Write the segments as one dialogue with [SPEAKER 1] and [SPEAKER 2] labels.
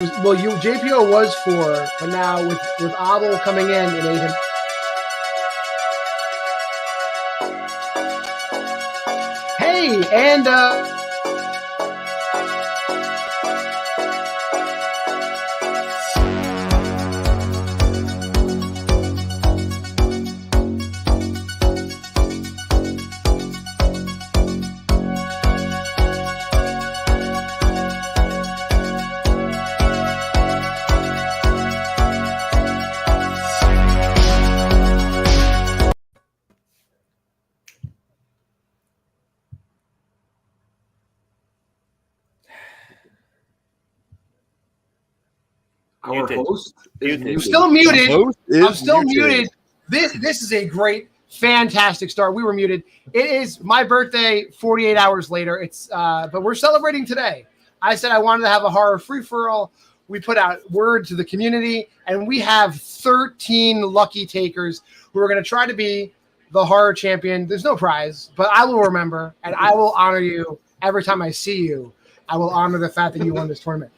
[SPEAKER 1] Well, JPO was 4, but now with Abel coming in, it made him. Hey, and
[SPEAKER 2] our host is
[SPEAKER 1] you're still muted. I'm still muted. This is a great, fantastic start. We were muted. It is my birthday 48 hours later. But we're celebrating today. I said I wanted to have a horror free-for-all. We put out word to the community, and we have 13 lucky takers who are going to try to be the horror champion. There's no prize, but I will remember, and I will honor you every time I see you. I will honor the fact that you won this tournament.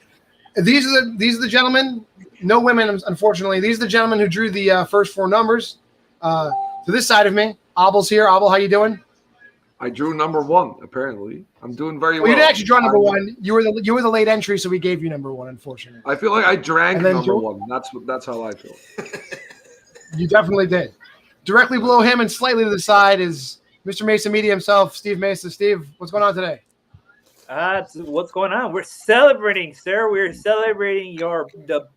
[SPEAKER 1] These are the gentlemen. No women, unfortunately. These are the gentlemen who drew the first 4 numbers. To this side of me, Abel's here. Abel, how you doing?
[SPEAKER 2] I drew number 1. Apparently, I'm doing very well.
[SPEAKER 1] You didn't actually draw number 1. You were the late entry, so we gave you number 1. Unfortunately,
[SPEAKER 2] I feel like I drank number 1. That's how I feel.
[SPEAKER 1] You definitely did. Directly below him and slightly to the side is Mr. Mesa Media himself, Steve Mesa. Steve, what's going on today?
[SPEAKER 3] What's going on? We're celebrating, sir. We're celebrating your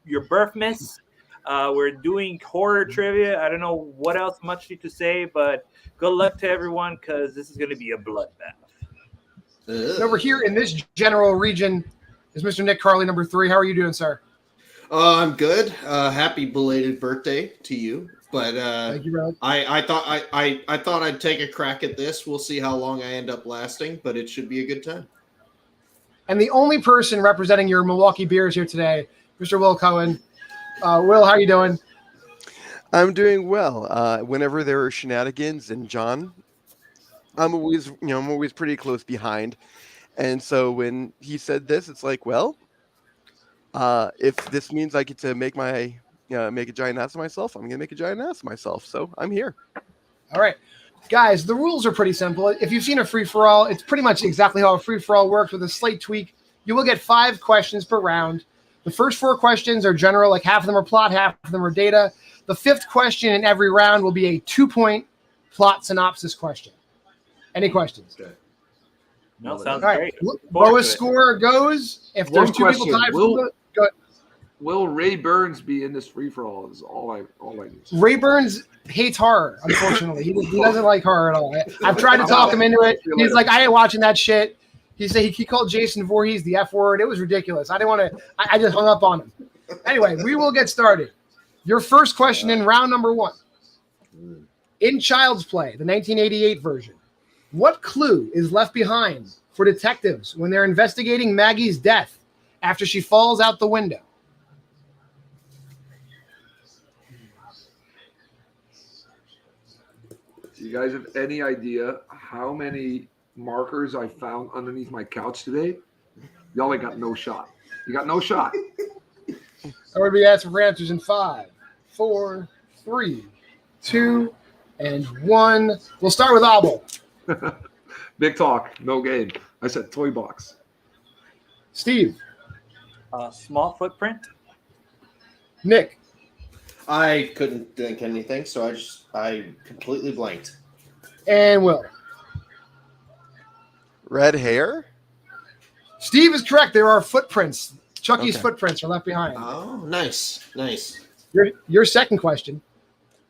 [SPEAKER 3] birthmas. We're doing horror trivia. I don't know what else much to say, but good luck to everyone because this is going to be a bloodbath.
[SPEAKER 1] Over here in this general region is Mr. Nick Carley, number 3. How are you doing, sir?
[SPEAKER 4] I'm good. Happy belated birthday to you. But
[SPEAKER 1] thank you, bro.
[SPEAKER 4] I thought I'd take a crack at this. We'll see how long I end up lasting, but it should be a good time.
[SPEAKER 1] And the only person representing your Milwaukee Bears here today, Mr. Will Cohen. Will, how are you doing?
[SPEAKER 5] I'm doing well. Whenever there are shenanigans and John, I'm always pretty close behind. And so when he said this, it's like, well, if this means I get to make a giant ass of myself, I'm gonna make a giant ass of myself. So I'm here.
[SPEAKER 1] All right. Guys, the rules are pretty simple. If you've seen a free-for-all, it's pretty much exactly how a free-for-all works with a slight tweak. You will get 5 questions per round. The first 4 questions are general, like half of them are plot, half of them are data. The 5th question in every round will be a 2-point plot synopsis question. Any questions?
[SPEAKER 2] Okay.
[SPEAKER 3] No, sounds
[SPEAKER 1] right.
[SPEAKER 3] great.
[SPEAKER 1] Lowest score goes. If there's 2 people tied, go ahead.
[SPEAKER 2] Will Ray Burns be in this free-for-all is all I need.
[SPEAKER 1] Ray Burns hates horror, unfortunately. He doesn't like horror at all. I've tried to talk him into it. He's like, I ain't watching that shit. He called Jason Voorhees the F word. It was ridiculous. I didn't want to. I just hung up on him. Anyway, we will get started. Your first question in round number 1. In Child's Play, the 1988 version, what clue is left behind for detectives when they're investigating Maggie's death after she falls out the window?
[SPEAKER 2] Do you guys have any idea how many markers I found underneath my couch today? Y'all ain't got no shot. You got no shot.
[SPEAKER 1] I would be asking for answers in 5, 4, 3, 2, and 1. We'll start with Abel.
[SPEAKER 2] Big talk, no game. I said toy box.
[SPEAKER 1] Steve.
[SPEAKER 3] Small footprint.
[SPEAKER 1] Nick.
[SPEAKER 4] I couldn't think anything, so I completely blanked.
[SPEAKER 1] And Will.
[SPEAKER 5] Red hair?
[SPEAKER 1] Steve is correct. There are footprints. Chucky's footprints are left behind.
[SPEAKER 4] Oh, nice.
[SPEAKER 1] Your second question.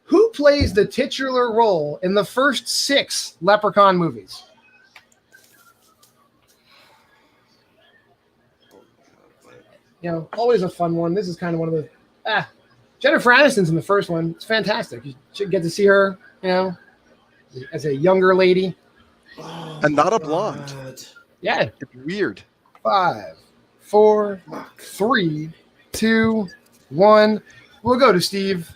[SPEAKER 1] Who plays the titular role in the first 6 Leprechaun movies? Always a fun one. This is kind of one of the... Jennifer Aniston's in the first one. It's fantastic. You should get to see her, as a younger lady.
[SPEAKER 5] And not a blonde.
[SPEAKER 4] God.
[SPEAKER 1] Yeah.
[SPEAKER 5] It's weird.
[SPEAKER 1] 5, 4, 3, 2, 1. We'll go to Steve.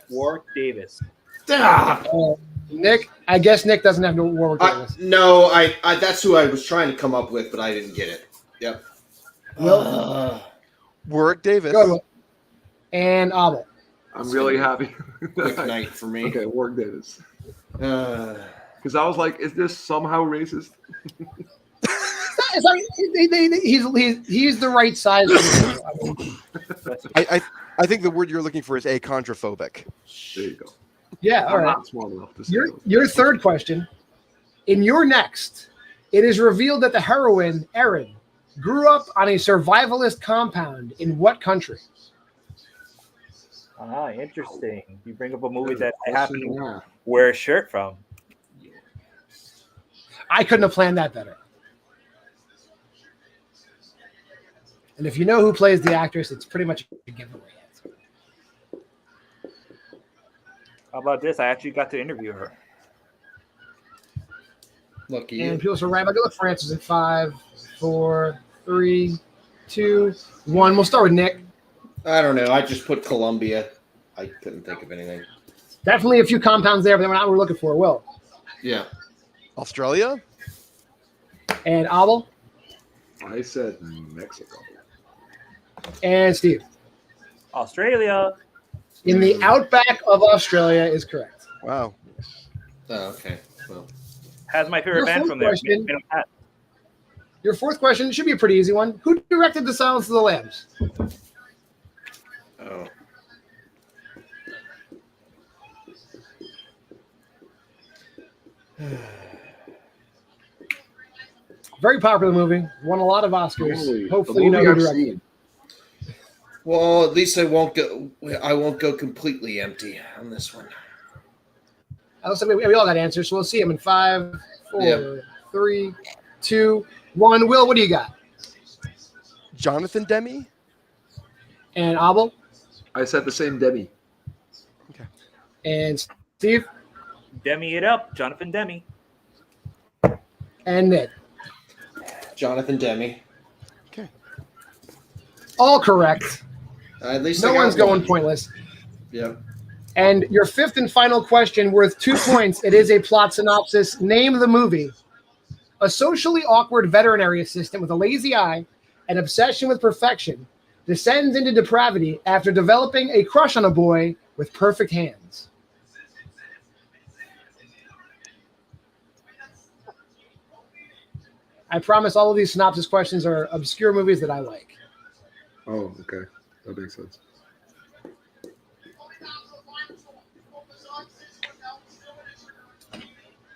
[SPEAKER 3] Warwick Davis.
[SPEAKER 1] Nick. I guess Nick doesn't have no Warwick Davis.
[SPEAKER 4] No, I that's who I was trying to come up with, but I didn't get it. Yep.
[SPEAKER 1] Will.
[SPEAKER 5] Warwick Davis.
[SPEAKER 1] Go ahead. And Abel.
[SPEAKER 2] I'm really happy.
[SPEAKER 4] Quick night for me.
[SPEAKER 2] Okay, Warwick Davis.
[SPEAKER 4] Uh,
[SPEAKER 2] Because I was like, is this somehow racist?
[SPEAKER 1] It's like, he's the right size.
[SPEAKER 5] I think the word you're looking for is achondrophobic.
[SPEAKER 2] There you go.
[SPEAKER 1] Yeah, all
[SPEAKER 2] I'm
[SPEAKER 1] right.
[SPEAKER 2] not smart enough to say
[SPEAKER 1] Your third question. In your next, it is revealed that the heroine, Erin, grew up on a survivalist compound in what country?
[SPEAKER 3] Ah, interesting. You bring up a movie that I
[SPEAKER 2] those.
[SPEAKER 3] happen to wear a shirt from.
[SPEAKER 1] I couldn't have planned that better. And if you know who plays the actress, it's pretty much a giveaway.
[SPEAKER 3] How about this? I actually got to interview her.
[SPEAKER 4] lucky
[SPEAKER 1] And
[SPEAKER 4] you.
[SPEAKER 1] people are right. I go look for answers in 5, 4, 3, 2, 1. We'll start with Nick.
[SPEAKER 4] I don't know. I just put Colombia. I couldn't think of anything.
[SPEAKER 1] Definitely a few compounds there, but they're not what we're looking for. Will.
[SPEAKER 4] Yeah.
[SPEAKER 5] Australia?
[SPEAKER 1] And Abel.
[SPEAKER 2] I said Mexico.
[SPEAKER 1] And Steve.
[SPEAKER 3] Australia.
[SPEAKER 1] In the outback of Australia is correct.
[SPEAKER 5] Wow.
[SPEAKER 4] Oh, okay. Well,
[SPEAKER 3] Has my favorite
[SPEAKER 1] Your
[SPEAKER 3] band
[SPEAKER 1] fourth
[SPEAKER 3] from there.
[SPEAKER 1] question.
[SPEAKER 3] Minimum Hat.
[SPEAKER 1] Your fourth question should be a pretty easy one. Who directed The Silence of the Lambs?
[SPEAKER 4] oh.
[SPEAKER 1] Very popular movie. Won a lot of Oscars.
[SPEAKER 2] Holy,
[SPEAKER 1] Hopefully you know who directed it.
[SPEAKER 4] Well, at least I won't go completely empty on this one.
[SPEAKER 1] Also, we all got answers, so we'll see them in 5, 4,
[SPEAKER 4] Yeah.
[SPEAKER 1] 3, 2, 1. Will, what do you got?
[SPEAKER 5] Jonathan Demme?
[SPEAKER 1] And Abel?
[SPEAKER 2] I said the same Demi.
[SPEAKER 1] And Steve?
[SPEAKER 3] Demi it up. Jonathan Demi.
[SPEAKER 1] And Nick.
[SPEAKER 4] Jonathan Demme.
[SPEAKER 1] All correct.
[SPEAKER 4] At least
[SPEAKER 1] No
[SPEAKER 4] I got
[SPEAKER 1] one's going
[SPEAKER 4] one.
[SPEAKER 1] pointless.
[SPEAKER 4] Yeah.
[SPEAKER 1] And your fifth and final question, worth 2 points. It is a plot synopsis. Name the movie. A socially awkward veterinary assistant with a lazy eye and obsession with perfection descends into depravity after developing a crush on a boy with perfect hands. I promise all of these synopsis questions are obscure movies that I like.
[SPEAKER 2] Oh, okay. That makes sense.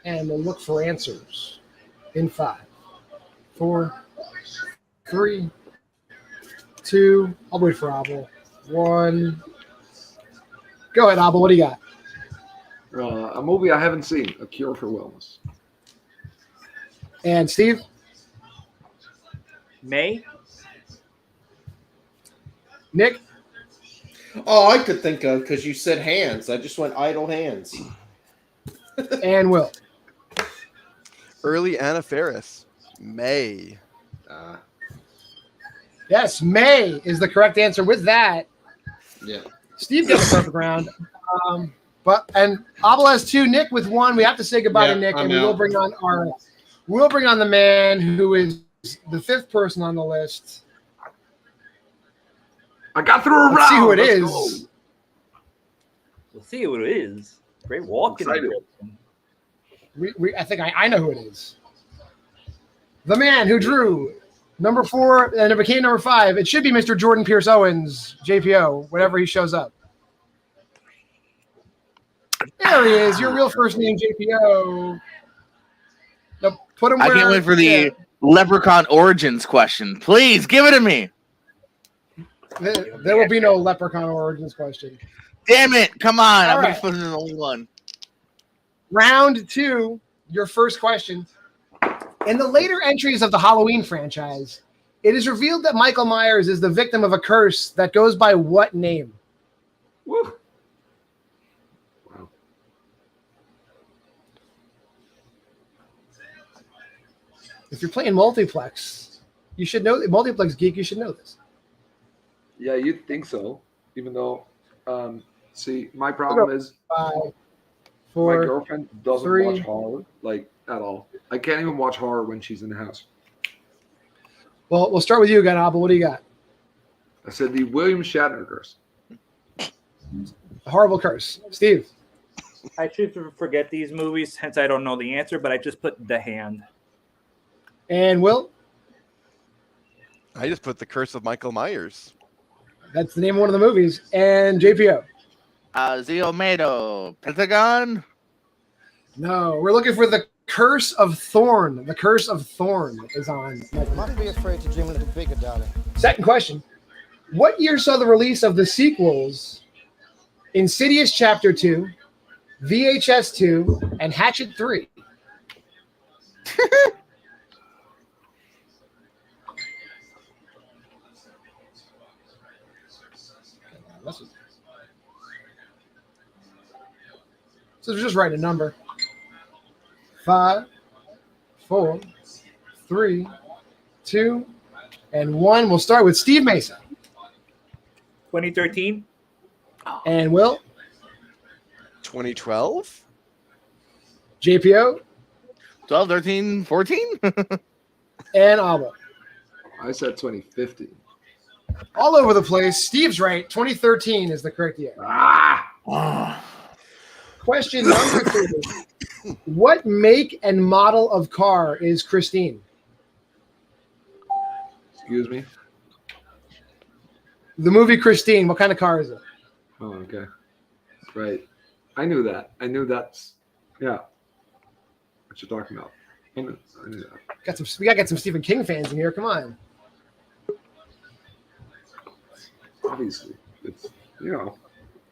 [SPEAKER 1] And we'll look for answers in 5, 4, 3, 2. I'll wait for Abel. 1. Go ahead, Abel. What do you got?
[SPEAKER 2] A movie I haven't seen, A Cure for Wellness.
[SPEAKER 1] And Steve?
[SPEAKER 3] May.
[SPEAKER 1] Nick?
[SPEAKER 4] Oh, I could think of because you said hands. I just went idle hands.
[SPEAKER 1] And Will?
[SPEAKER 5] Early Anna Faris. May.
[SPEAKER 1] Yes, May is the correct answer. With that,
[SPEAKER 4] Yeah.
[SPEAKER 1] Steve gets a perfect round. And Abel has 2. Nick with 1. We have to say goodbye to Nick,
[SPEAKER 4] I'm
[SPEAKER 1] and we will
[SPEAKER 4] out.
[SPEAKER 1] bring on the man who is the 5th person on the list.
[SPEAKER 2] I got through a round.
[SPEAKER 1] Let's see who it
[SPEAKER 2] Let's
[SPEAKER 1] is.
[SPEAKER 2] go.
[SPEAKER 3] We'll see who it is. Great walking.
[SPEAKER 2] Excited.
[SPEAKER 1] I think I know who it is. The man who drew number 4 and it became number 5. It should be Mr. Jordan Pierce Owens, JPO, whenever he shows up. There he is. Your real first name, JPO. Now, put him
[SPEAKER 6] I
[SPEAKER 1] where,
[SPEAKER 6] can't wait for the Leprechaun Origins question. Please give it to me.
[SPEAKER 1] There will be no Leprechaun Origins question.
[SPEAKER 6] Damn it. Come on.
[SPEAKER 1] All
[SPEAKER 6] I'm
[SPEAKER 1] right.
[SPEAKER 6] going to put in the only one.
[SPEAKER 1] Round 2, your first question. In the later entries of the Halloween franchise, it is revealed that Michael Myers is the victim of a curse that goes by what name?
[SPEAKER 2] Woo. Wow.
[SPEAKER 1] If you're playing multiplex, you should know. Multiplex geek, you should know this.
[SPEAKER 2] Yeah, you'd think so. Even though, see, my problem is
[SPEAKER 1] 5,
[SPEAKER 2] my
[SPEAKER 1] 4.
[SPEAKER 2] girlfriend doesn't
[SPEAKER 1] 3.
[SPEAKER 2] watch horror, like, at all. I can't even watch horror when she's in the house.
[SPEAKER 1] Well, we'll start with you again, Abel. What do you got?
[SPEAKER 2] I said the William Shatner curse.
[SPEAKER 1] A horrible curse. Steve.
[SPEAKER 3] I choose to forget these movies, hence I don't know the answer, but I just put The Hand.
[SPEAKER 1] And Will.
[SPEAKER 5] I just put The Curse of Michael Myers.
[SPEAKER 1] That's the name of one of the movies. And JPO.
[SPEAKER 6] Ziomedo. Pentagon.
[SPEAKER 1] No, we're looking for The Curse of Thorn. The Curse of Thorn is on.
[SPEAKER 7] Must be afraid to dream a little bigger, darling.
[SPEAKER 1] Second question. What year saw the release of the sequels Insidious Chapter 2, VHS 2, and Hatchet 3? So just write a number. 5, 4, 3, 2, and 1. We'll start with Steve Mesa.
[SPEAKER 3] 2013.
[SPEAKER 1] And Will.
[SPEAKER 5] 2012?
[SPEAKER 1] JPO.
[SPEAKER 6] 12, 13, 14.
[SPEAKER 1] And Abel.
[SPEAKER 2] I said 2015.
[SPEAKER 1] All over the place. Steve's right. 2013 is the correct year. Question number 2. What make and model of car is Christine?
[SPEAKER 2] Excuse me?
[SPEAKER 1] The movie Christine. What kind of car is it?
[SPEAKER 2] Oh, okay. Right. I knew that. I knew that's, yeah. What you're talking about. I knew that.
[SPEAKER 1] We gotta get some Stephen King fans in here. Come on.
[SPEAKER 2] Obviously. It's,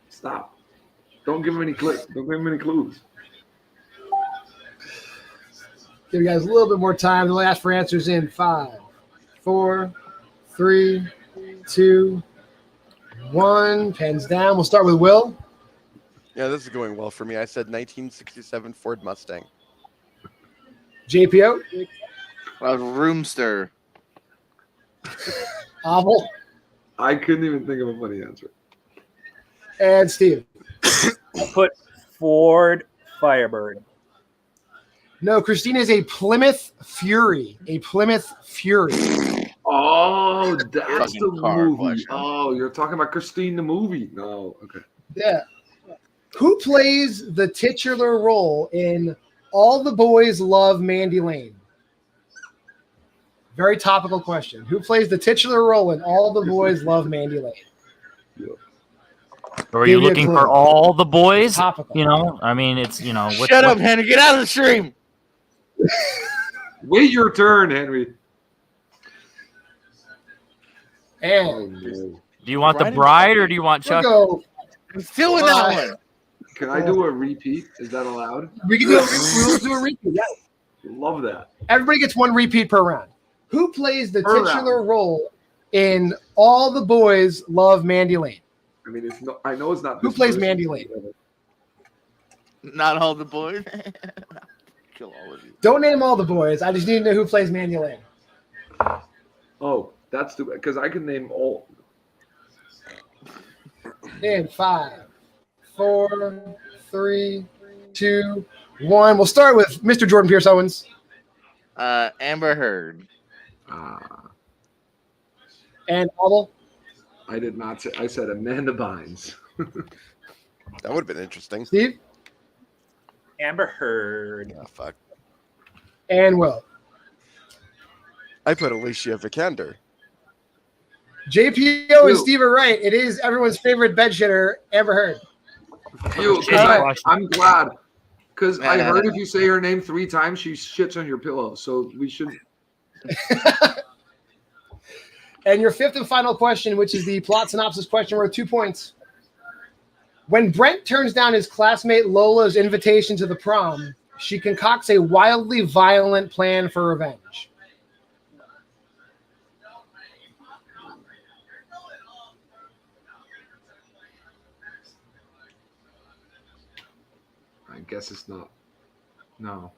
[SPEAKER 2] stop. Don't give him any clues. Don't give him any clues.
[SPEAKER 1] Give you guys a little bit more time. We'll ask for answers in 5, 4, 3, 2, 1. Pens down. We'll start with Will.
[SPEAKER 5] Yeah, this is going well for me. I said 1967 Ford Mustang.
[SPEAKER 1] JPO.
[SPEAKER 6] Roomster.
[SPEAKER 1] Abel.
[SPEAKER 2] I couldn't even think of a funny answer.
[SPEAKER 1] And Steve.
[SPEAKER 3] I put Ford Firebird.
[SPEAKER 1] No, Christine is a Plymouth Fury. A Plymouth Fury.
[SPEAKER 2] Oh, that's
[SPEAKER 6] Fucking
[SPEAKER 2] the
[SPEAKER 6] car
[SPEAKER 2] movie.
[SPEAKER 6] question.
[SPEAKER 2] Oh, you're talking about Christine the movie. No, okay.
[SPEAKER 1] Yeah. Who plays the titular role in All the Boys Love Mandy Lane? Very topical question. Who plays the titular role in All the Boys Love Mandy Lane?
[SPEAKER 8] Or are you
[SPEAKER 1] Give you a
[SPEAKER 8] looking
[SPEAKER 1] clue.
[SPEAKER 8] for all the boys?
[SPEAKER 1] Topical.
[SPEAKER 8] You know, I mean, it's, you know.
[SPEAKER 6] Shut up, Henry. Get out of the stream.
[SPEAKER 2] Wait your turn, Henry.
[SPEAKER 1] And
[SPEAKER 2] Oh, no.
[SPEAKER 8] Do you want the bride or do you want
[SPEAKER 1] we'll
[SPEAKER 8] Chuck?
[SPEAKER 1] go.
[SPEAKER 6] I'm still in that one.
[SPEAKER 2] Can I do a repeat? Is that allowed?
[SPEAKER 1] We can do we'll do a repeat. Yeah.
[SPEAKER 2] Love that.
[SPEAKER 1] Everybody gets one repeat per round. Who plays the
[SPEAKER 2] Per
[SPEAKER 1] titular role in All the Boys Love Mandy Lane?
[SPEAKER 2] I mean, it's no, I know it's not.
[SPEAKER 1] Who
[SPEAKER 2] this
[SPEAKER 1] plays
[SPEAKER 2] person.
[SPEAKER 1] Mandy Lane?
[SPEAKER 6] Not all the boys. Kill all of you.
[SPEAKER 1] Don't name all the boys. I just need to know who plays Mandy Lane.
[SPEAKER 2] Oh, that's the because I can name all.
[SPEAKER 1] In 5, 4, 3, 2, 1. We'll start with Mr. Jordan Pierce Owens.
[SPEAKER 6] Amber Heard.
[SPEAKER 1] And Abel.
[SPEAKER 2] I did not say. I said Amanda Bynes.
[SPEAKER 5] That would have been interesting.
[SPEAKER 1] Steve.
[SPEAKER 3] Amber Heard.
[SPEAKER 5] Oh, fuck.
[SPEAKER 1] And Will.
[SPEAKER 5] I put Alicia Vikander.
[SPEAKER 1] JPO and
[SPEAKER 2] Ew.
[SPEAKER 1] Steve are right. It is everyone's favorite bed shitter, Amber Heard.
[SPEAKER 2] You, 'cause
[SPEAKER 1] Alright.
[SPEAKER 2] I'm glad because I heard if you say her name 3 times, she shits on your pillow. So we should.
[SPEAKER 1] And your fifth and final question, which is the plot synopsis question, worth 2 points. When Brent turns down his classmate Lola's invitation to the prom, she concocts a wildly violent plan for revenge.
[SPEAKER 2] I guess it's not. No.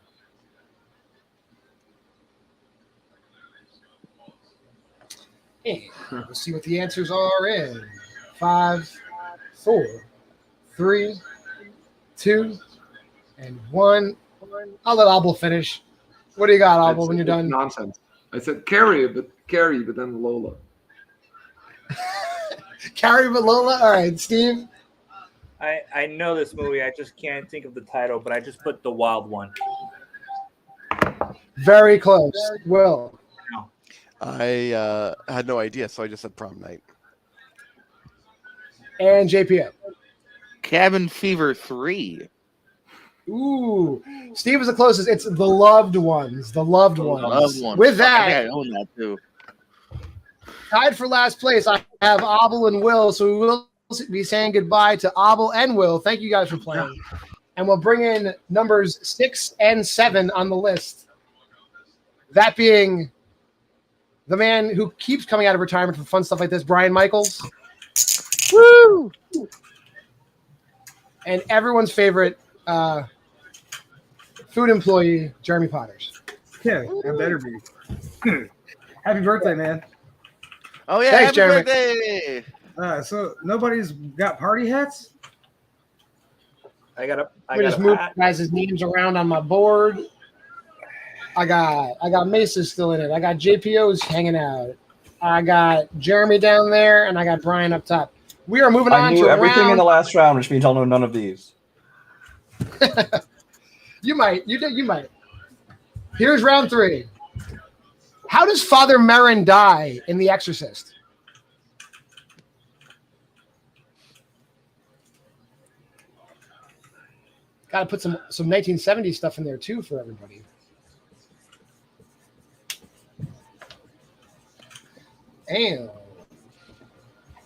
[SPEAKER 1] And we'll see what the answers are in 5, 4, 3, 2, and 1. I'll let Abel finish. What do you got, Abel, when you're done?
[SPEAKER 2] Nonsense. I said Carrie, but then Lola.
[SPEAKER 1] Carrie Malola. All right, Steve.
[SPEAKER 3] I know this movie. I just can't think of the title, but I just put The Wild One.
[SPEAKER 1] Very close. Will.
[SPEAKER 5] I had no idea, so I just said Prom Night.
[SPEAKER 1] And JPO.
[SPEAKER 6] Cabin Fever 3.
[SPEAKER 1] Ooh, Steve was the closest. It's The Loved Ones. The Loved Ones.
[SPEAKER 6] Loved Ones.
[SPEAKER 1] With that,
[SPEAKER 6] I own that too.
[SPEAKER 1] tied for last place, I have Abel and Will. So we will be saying goodbye to Abel and Will. Thank you guys for playing. And we'll bring in numbers 6 and 7 on the list. That being the man who keeps coming out of retirement for fun stuff like this, Brian Michaels.
[SPEAKER 6] Woo!
[SPEAKER 1] And everyone's favorite food employee, Jeremy Potters.
[SPEAKER 9] Yeah, that better be. Happy birthday, man.
[SPEAKER 6] Oh yeah,
[SPEAKER 1] Thanks,
[SPEAKER 6] happy
[SPEAKER 1] Jeremy.
[SPEAKER 6] birthday!
[SPEAKER 9] So nobody's got party hats?
[SPEAKER 3] I got
[SPEAKER 1] We just moved guys' names around on my board. I got Mesa still in it. I got JPO's hanging out. I got Jeremy down there, and I got Brian up top. We are moving on to
[SPEAKER 10] everything
[SPEAKER 1] round.
[SPEAKER 10] in the last round, which means I'll know none of these.
[SPEAKER 1] You might. You might. Here's round 3. How does Father Merrin die in The Exorcist? Got to put some 1970s stuff in there too for everybody. And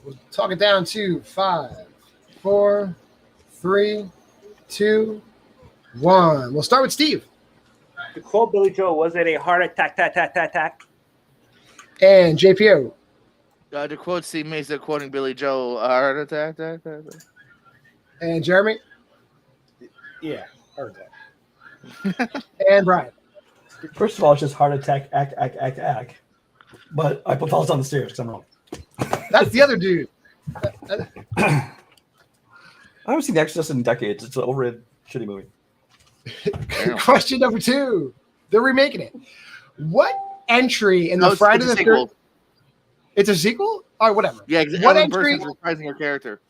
[SPEAKER 1] we'll talk it down to 5, 4, 3, 2, 1. We'll start with Steve.
[SPEAKER 3] To quote Billy Joel, was it a heart attack?
[SPEAKER 1] And JPO.
[SPEAKER 6] To quote Steve Mesa quoting Billy Joe, heart attack.
[SPEAKER 1] And Jeremy.
[SPEAKER 9] Yeah, heart attack.
[SPEAKER 1] And Brian.
[SPEAKER 10] First of all, it's just heart attack, ack. But I put falls down the stairs because I'm wrong.
[SPEAKER 1] That's the other dude.
[SPEAKER 10] I haven't seen The Exorcist in decades. It's an overrated, shitty movie.
[SPEAKER 1] Question number 2. They're remaking it. What entry in the Friday the 13th? It's a sequel? Or whatever.
[SPEAKER 6] Yeah,
[SPEAKER 1] what
[SPEAKER 6] Ellen
[SPEAKER 1] entry?
[SPEAKER 6] Burstyn's reprising her character.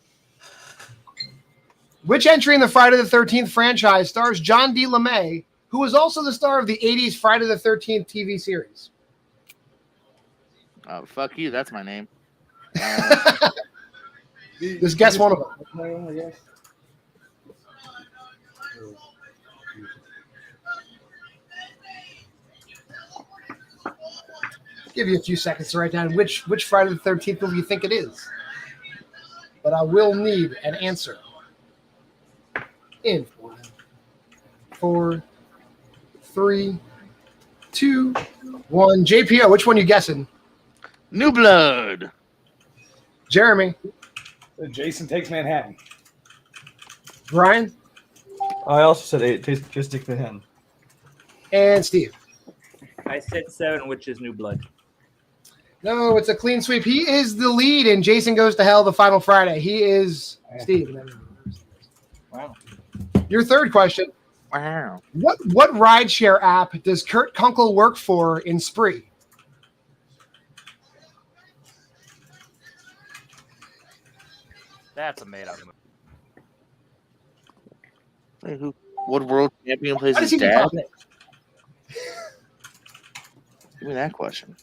[SPEAKER 1] Which entry in the Friday the 13th franchise stars John D. LeMay, who was also the star of the 80s Friday the 13th TV series?
[SPEAKER 6] Oh, fuck you. That's my name.
[SPEAKER 1] Just guess one of them. Give you a few seconds to write down which Friday the 13th movie you think it is. But I will need an answer. In 5, 4, 3, 2, 1. JPO, which one are you guessing?
[SPEAKER 6] New Blood.
[SPEAKER 1] Jeremy.
[SPEAKER 9] Jason Takes Manhattan.
[SPEAKER 1] Brian.
[SPEAKER 10] I also said Jason Takes Manhattan.
[SPEAKER 1] And Steve.
[SPEAKER 3] I said 7, which is New Blood.
[SPEAKER 1] No, it's a clean sweep. He is the lead in Jason Goes to Hell, the final Friday. He is Steve.
[SPEAKER 3] Wow.
[SPEAKER 1] Your third question.
[SPEAKER 6] Wow.
[SPEAKER 1] What rideshare app does Kurt Kunkel work for in Spree?
[SPEAKER 8] That's a made-up movie.
[SPEAKER 6] Hey, what world champion plays
[SPEAKER 1] How
[SPEAKER 6] his
[SPEAKER 1] does he
[SPEAKER 6] dad?
[SPEAKER 1] talk it?
[SPEAKER 6] Give me that question.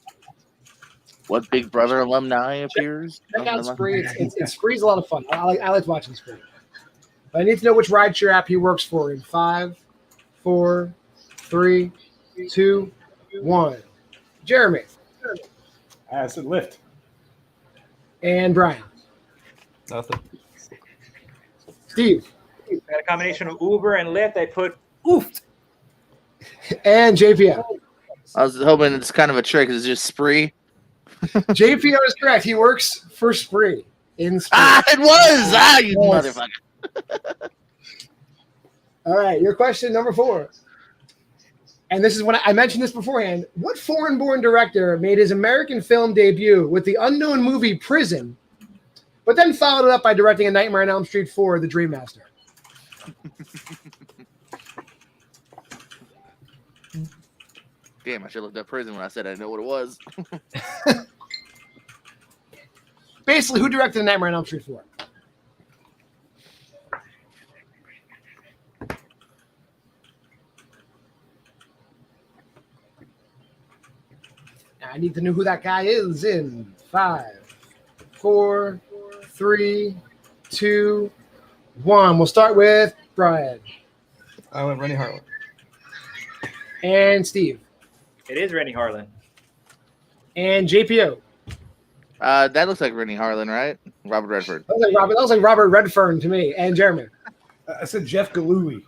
[SPEAKER 6] What Big Brother alumni appears?
[SPEAKER 1] Check out Spree. It's Spree's a lot of fun. I like watching Spree. But I need to know which rideshare app he works for in 5, 4, 3, 2, 1. Jeremy.
[SPEAKER 9] I said Lyft.
[SPEAKER 1] And Brian.
[SPEAKER 10] Nothing.
[SPEAKER 1] Steve.
[SPEAKER 3] Got a combination of Uber and Lyft. I put Oof.
[SPEAKER 1] And JPO.
[SPEAKER 6] I was hoping it's kind of a trick. It's just Spree.
[SPEAKER 1] JPO is correct. He works for Spree. In Spree.
[SPEAKER 6] It was! You
[SPEAKER 1] Yes.
[SPEAKER 6] motherfucker.
[SPEAKER 1] All right, your question number 4. And this is when I mentioned this beforehand. What foreign-born director made his American film debut with the unknown movie Prison, but then followed it up by directing A Nightmare on Elm Street 4, The Dream Master?
[SPEAKER 6] Damn, I should have looked up Prison when I said I didn't know what it was.
[SPEAKER 1] Basically, who directed the Nightmare on Elm Street 4? I need to know who that guy is in 5, 4, 3, 2, 1. We'll start with Brian.
[SPEAKER 10] I went Rennie Harlan.
[SPEAKER 1] And Steve.
[SPEAKER 3] It is Rennie Harlan.
[SPEAKER 1] And JPO.
[SPEAKER 6] That looks like Rennie Harlan, right? Robert Redford.
[SPEAKER 1] That was like Robert Redfern to me. And Jeremy.
[SPEAKER 9] I said Jeff Galooly.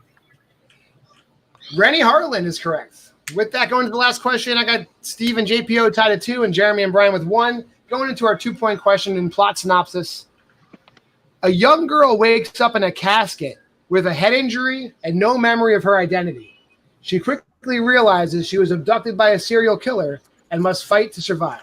[SPEAKER 1] Rennie Harlan is correct. With that, going to the last question, I got Steve and JPO tied at 2 and Jeremy and Brian with 1. Going into our 2-point question in plot synopsis. A young girl wakes up in a casket with a head injury and no memory of her identity. She quickly realizes she was abducted by a serial killer and must fight to survive.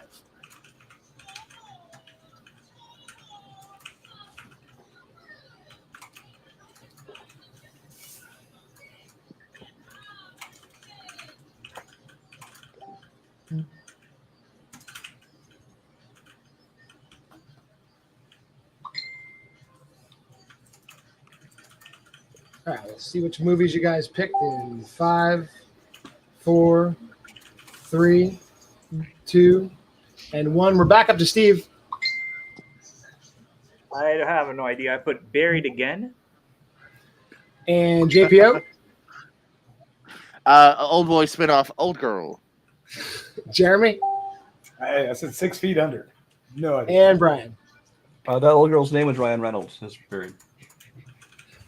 [SPEAKER 1] All right, let's see which movies you guys picked in 5, 4, 3, 2, and 1. We're back up to Steve.
[SPEAKER 3] I have no idea. I put Buried Again.
[SPEAKER 1] And JPO.
[SPEAKER 6] Old boy spinoff, Old Girl.
[SPEAKER 1] Jeremy.
[SPEAKER 9] I said 6 Feet Under. No idea.
[SPEAKER 1] And Brian.
[SPEAKER 10] That old girl's name was Ryan Reynolds. That's very.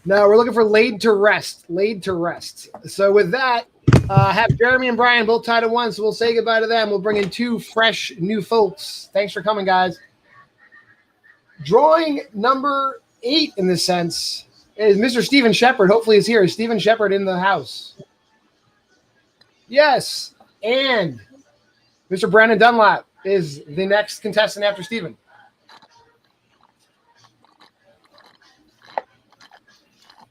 [SPEAKER 1] No, we're looking for Laid to Rest. Laid to Rest. So with that, have Jeremy and Brian both tied at 1. So we'll say goodbye to them. We'll bring in 2 fresh new folks. Thanks for coming, guys. Drawing number 8 in this sense is Mr. Stephen Shepard. Hopefully he's here. Is Stephen Shepard in the house? Yes. And Mr. Brandon Dunlap is the next contestant after Stephen.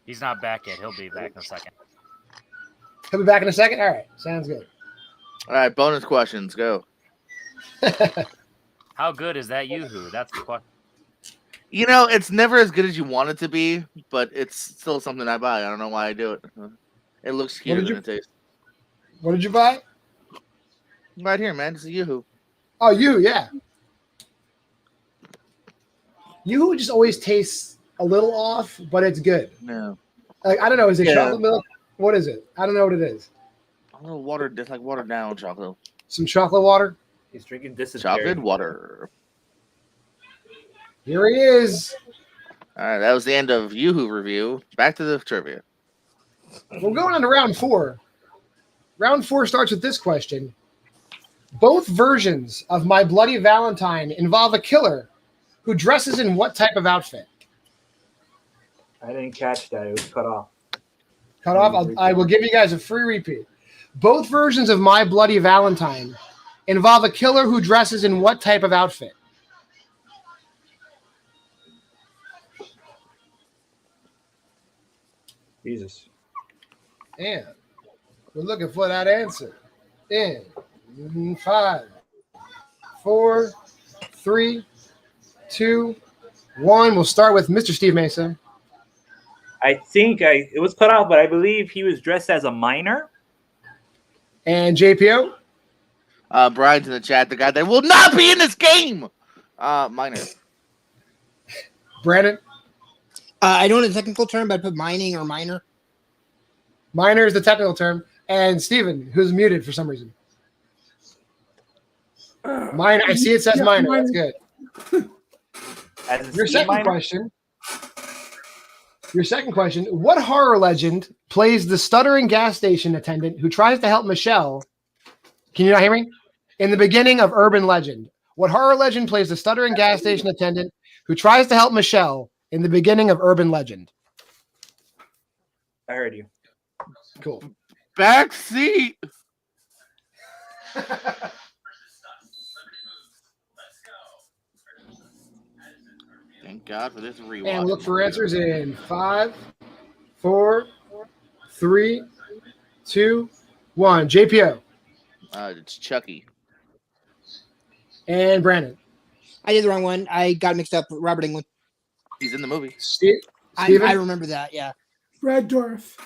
[SPEAKER 8] He's not back yet. He'll be back in a second.
[SPEAKER 1] He'll be back in a second? All right. Sounds good.
[SPEAKER 6] All right, bonus questions. Go.
[SPEAKER 8] How good is that Yoo-hoo? That's the question.
[SPEAKER 6] You know, it's never as good as you want it to be, but it's still something I buy. I don't know why I do it. It looks cuter than it tastes.
[SPEAKER 1] What did you buy?
[SPEAKER 6] Right here, man. It's a Yoo-hoo.
[SPEAKER 1] Oh, yeah. Yoo-hoo just always tastes a little off, but it's good.
[SPEAKER 6] No.
[SPEAKER 1] Like, I don't know. Is it chocolate milk? What is it? I don't know what it is.
[SPEAKER 6] A little water, just like watered down chocolate.
[SPEAKER 1] Some chocolate water?
[SPEAKER 3] He's drinking dysentery.
[SPEAKER 6] Chocolate water.
[SPEAKER 1] Here he is.
[SPEAKER 6] All right, that was the end of Yoo-hoo review. Back to the trivia.
[SPEAKER 1] We're going on to round 4. Round 4 starts with this question. Both versions of My Bloody Valentine involve a killer who dresses in what type of outfit?
[SPEAKER 3] I didn't catch that. It was cut off.
[SPEAKER 1] Cut off? I will give you guys a free repeat. Both versions of My Bloody Valentine involve a killer who dresses in what type of outfit?
[SPEAKER 3] Jesus.
[SPEAKER 1] And we're looking for that answer. In 5, 4, 3, 2, 1. We'll start with Mr. Steve Mason.
[SPEAKER 3] I think it was cut off, but I believe he was dressed as a miner.
[SPEAKER 1] And JPO?
[SPEAKER 6] Brian's in the chat. The guy that will not be in this game. Miner.
[SPEAKER 1] Brandon?
[SPEAKER 7] I don't know the technical term, but I put mining or miner.
[SPEAKER 1] Miner is the technical term. And Steven, who's muted for some reason. Miner. I see it says miner. That's good. Your second question. What horror legend plays the stuttering gas station attendant who tries to help Michelle? Can you not hear me? In the beginning of Urban Legend. What horror legend plays the stuttering gas station attendant who tries to help Michelle in the beginning of Urban Legend?
[SPEAKER 3] I heard you.
[SPEAKER 1] Cool.
[SPEAKER 6] Back seat. Thank God for this rewatch.
[SPEAKER 1] And look for answers in 5, 4, 3, 2, 1. JPO.
[SPEAKER 6] It's Chucky.
[SPEAKER 1] And Brandon.
[SPEAKER 7] I did the wrong one. I got mixed up with Robert Englund.
[SPEAKER 6] He's in the movie.
[SPEAKER 1] Steven?
[SPEAKER 7] I remember that. Yeah.
[SPEAKER 11] Brad Dourif.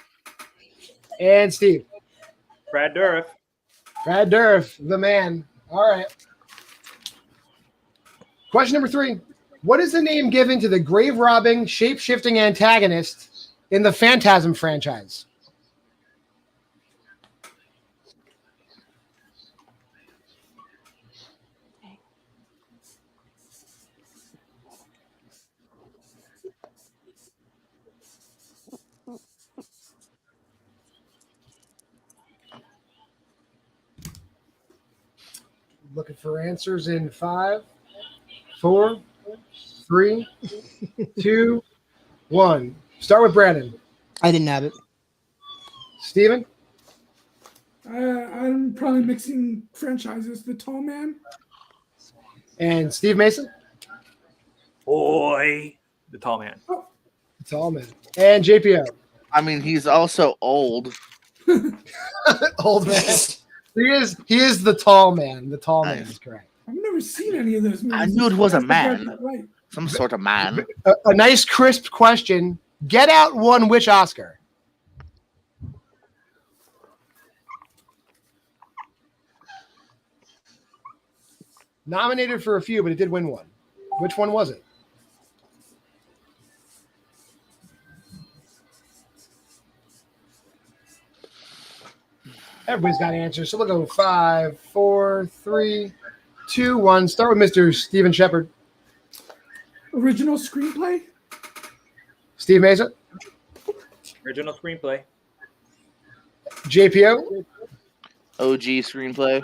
[SPEAKER 1] And Steve.
[SPEAKER 3] Brad Dourif.
[SPEAKER 1] Brad Dourif, the man. All right. Question number 3. What is the name given to the grave-robbing, shape-shifting antagonist in the Phantasm franchise? Looking for answers in 5, 4, 3, 2, 1. Start with Brandon.
[SPEAKER 7] I didn't have it.
[SPEAKER 1] Steven?
[SPEAKER 11] I'm probably mixing franchises. The Tall Man.
[SPEAKER 1] And Steve Mason?
[SPEAKER 3] Boy, the tall man.
[SPEAKER 1] The Tall Man. And JPO?
[SPEAKER 6] I mean, he's also old.
[SPEAKER 1] Old man. He is the Tall Man. The Tall Man is correct.
[SPEAKER 11] I've never seen any of those movies.
[SPEAKER 6] I knew it was a
[SPEAKER 11] That's the part
[SPEAKER 6] man.
[SPEAKER 11] right.
[SPEAKER 6] Some sort of man.
[SPEAKER 1] A nice, crisp question. Get Out won which Oscar? Nominated for a few, but it did win one. Which one was it? Everybody's got answers. So we'll go 5, 4, 3, 2, 1. Start with Mr. Steven Shepard.
[SPEAKER 11] Original screenplay.
[SPEAKER 1] Steve Mason.
[SPEAKER 3] Original screenplay.
[SPEAKER 1] JPO.
[SPEAKER 6] OG screenplay.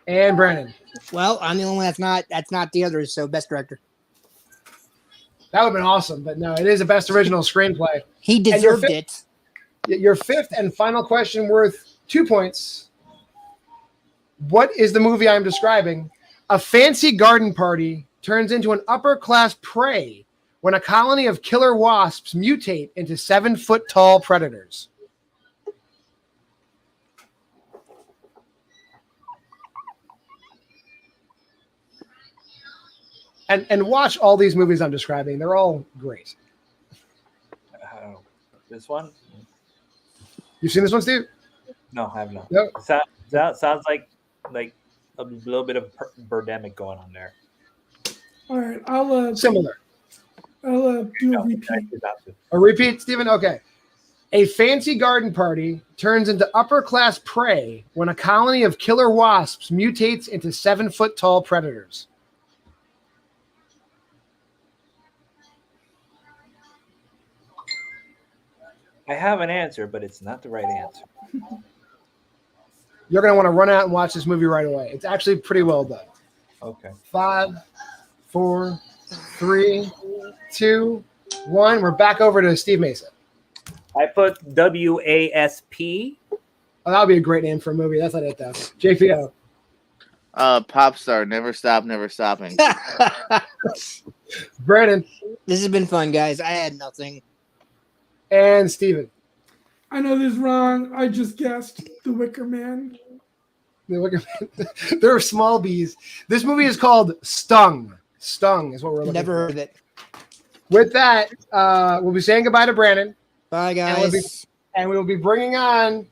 [SPEAKER 1] And Brandon.
[SPEAKER 7] Well, I'm the only one that's not the others. So best director.
[SPEAKER 1] That would have been awesome, but no, it is a best original screenplay.
[SPEAKER 7] He
[SPEAKER 1] And your
[SPEAKER 7] deserved
[SPEAKER 1] fifth-
[SPEAKER 7] it.
[SPEAKER 1] Your fifth and final question worth 2 points. What is the movie I'm describing? A fancy garden party turns into an upper-class prey when a colony of killer wasps mutate into 7-foot-tall predators. And watch all these movies I'm describing. They're all great.
[SPEAKER 3] This one?
[SPEAKER 1] You've seen this one, Steve?
[SPEAKER 3] No, I have not.
[SPEAKER 1] No.
[SPEAKER 3] Sounds like a little bit of birdemic going on there.
[SPEAKER 11] All right, I'll
[SPEAKER 1] Similar.
[SPEAKER 11] I'll do a repeat.
[SPEAKER 1] A repeat, Stephen? Okay. A fancy garden party turns into upper-class prey when a colony of killer wasps mutates into 7-foot-tall predators.
[SPEAKER 3] I have an answer, but it's not the right answer.
[SPEAKER 1] You're going to want to run out and watch this movie right away. It's actually pretty well done.
[SPEAKER 3] Okay.
[SPEAKER 1] 5, 4, 3, 2, 1. We're back over to Steve Mason.
[SPEAKER 3] I put WASP.
[SPEAKER 1] Oh, that would be a great name for a movie. That's not it, though. JPO.
[SPEAKER 6] Pop star, never stop, never stopping.
[SPEAKER 1] Brandon.
[SPEAKER 7] This has been fun, guys. I had nothing.
[SPEAKER 1] And Steven.
[SPEAKER 11] I know this is wrong. I just guessed The Wicker Man.
[SPEAKER 1] The Wicker Man. There are small bees. This movie is called Stung. Stung is what we're looking
[SPEAKER 7] Never
[SPEAKER 1] for.
[SPEAKER 7] heard of it.
[SPEAKER 1] With that, we'll be saying goodbye to Brandon.
[SPEAKER 7] Bye, guys.
[SPEAKER 1] And we'll be bringing on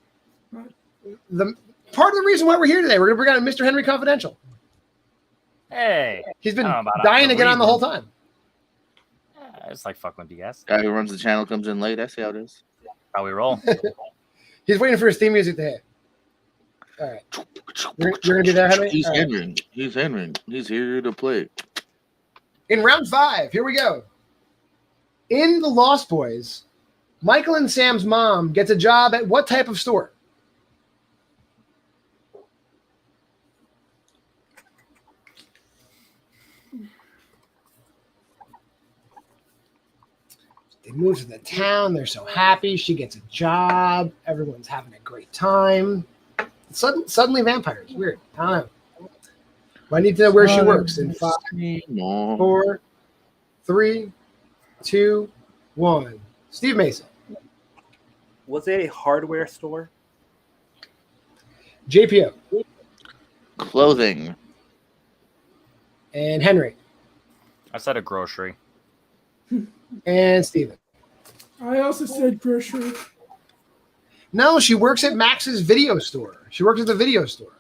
[SPEAKER 1] the part of the reason why we're here today. We're going to bring on Mr. Henry Confidential.
[SPEAKER 8] Hey.
[SPEAKER 1] He's been
[SPEAKER 8] I don't know about
[SPEAKER 1] dying to get on the whole time.
[SPEAKER 8] It's like fucking with BS.
[SPEAKER 6] Guy who runs the channel comes in late. I see how it is.
[SPEAKER 8] How we roll.
[SPEAKER 1] He's waiting for his theme music to hit. All right. You're going to be there, Henry?
[SPEAKER 6] He's
[SPEAKER 1] All right.
[SPEAKER 6] Henry. He's Henry. He's here to play.
[SPEAKER 1] In round 5, here we go. In The Lost Boys, Michael and Sam's mom gets a job at what type of store? They move to the town. They're so happy. She gets a job. Everyone's having a great time. Suddenly vampires. Weird. I don't know. I need to know where she works. In 5, 4, 3, 2, 1. Steve Mason.
[SPEAKER 3] Was it a hardware store?
[SPEAKER 1] JPO.
[SPEAKER 6] Clothing.
[SPEAKER 1] And Henry.
[SPEAKER 8] I said a grocery.
[SPEAKER 1] And Steven.
[SPEAKER 11] I also said grocery.
[SPEAKER 1] No, she works at Max's video store. She works at the video store.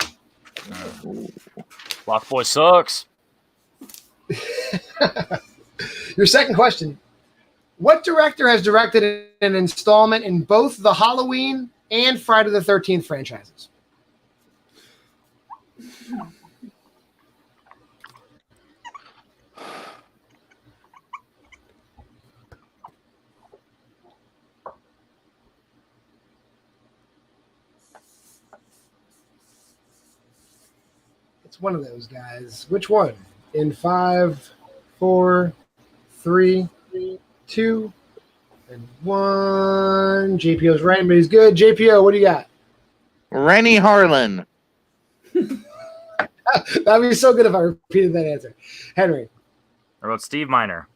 [SPEAKER 8] Block Boy sucks.
[SPEAKER 1] Your second question. What director has directed an installment in both the Halloween and Friday the 13th franchises? It's one of those guys. Which one? In 5, 4, 3, 2, and 1. JPO's right, but he's good. JPO, what do you got?
[SPEAKER 6] Rennie Harlan.
[SPEAKER 1] That'd be so good if I repeated that answer. Henry.
[SPEAKER 8] I wrote Steve Miner.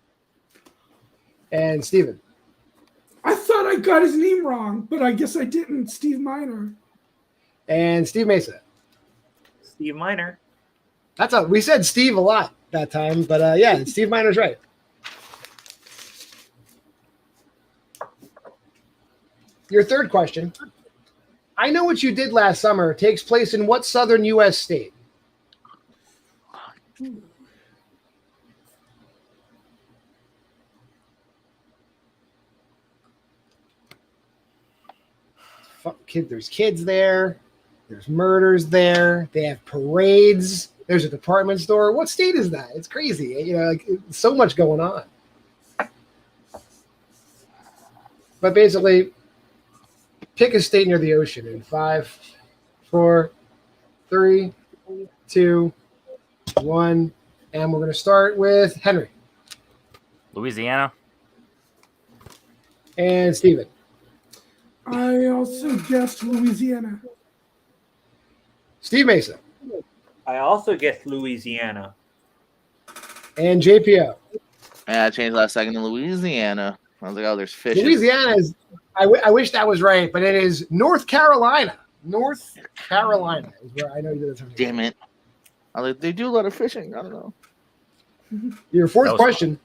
[SPEAKER 1] And Steven.
[SPEAKER 11] I thought I got his name wrong, but I guess I didn't. Steve Miner.
[SPEAKER 1] And Steve Mesa.
[SPEAKER 3] Steve Miner.
[SPEAKER 1] We said Steve a lot that time, but yeah, Steve Miner's right. Your third question. I Know What You Did Last Summer takes place in what southern U.S. state? There's kids there. There's murders there. They have parades. There's a department store. What state is that? It's crazy. You know, like, so much going on. But basically, pick a state near the ocean in 5, 4, 3, 2, 1. And we're going to start with Henry.
[SPEAKER 8] Louisiana.
[SPEAKER 1] And Steven.
[SPEAKER 11] I also guessed Louisiana.
[SPEAKER 1] Steve Mesa.
[SPEAKER 3] I also guessed Louisiana.
[SPEAKER 1] And JPO.
[SPEAKER 6] Yeah, I changed last second to Louisiana. I was like, oh, there's fish.
[SPEAKER 1] Louisiana is, I wish that was right, but it is North Carolina. North Carolina is where I know you did it.
[SPEAKER 6] Damn it. I was like, they do a lot of fishing. I don't know.
[SPEAKER 1] Your fourth question. Fun.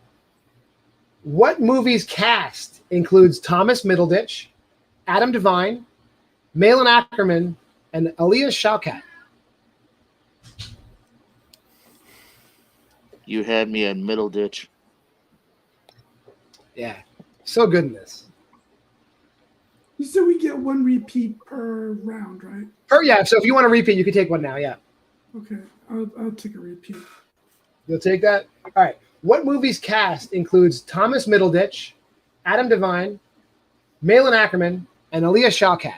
[SPEAKER 1] What movie's cast includes Thomas Middleditch, Adam Devine, Malin Ackerman, and Aaliyah Shawkat?
[SPEAKER 6] You had me at Middleditch.
[SPEAKER 1] Yeah. So good in this.
[SPEAKER 11] You said we get one repeat per round, right?
[SPEAKER 1] Yeah. So if you want to repeat, you can take one now. Yeah.
[SPEAKER 11] Okay. I'll take a repeat.
[SPEAKER 1] You'll take that? All right. What movie's cast includes Thomas Middleditch, Adam Devine, Malin Ackerman, and Aaliyah Shawkat?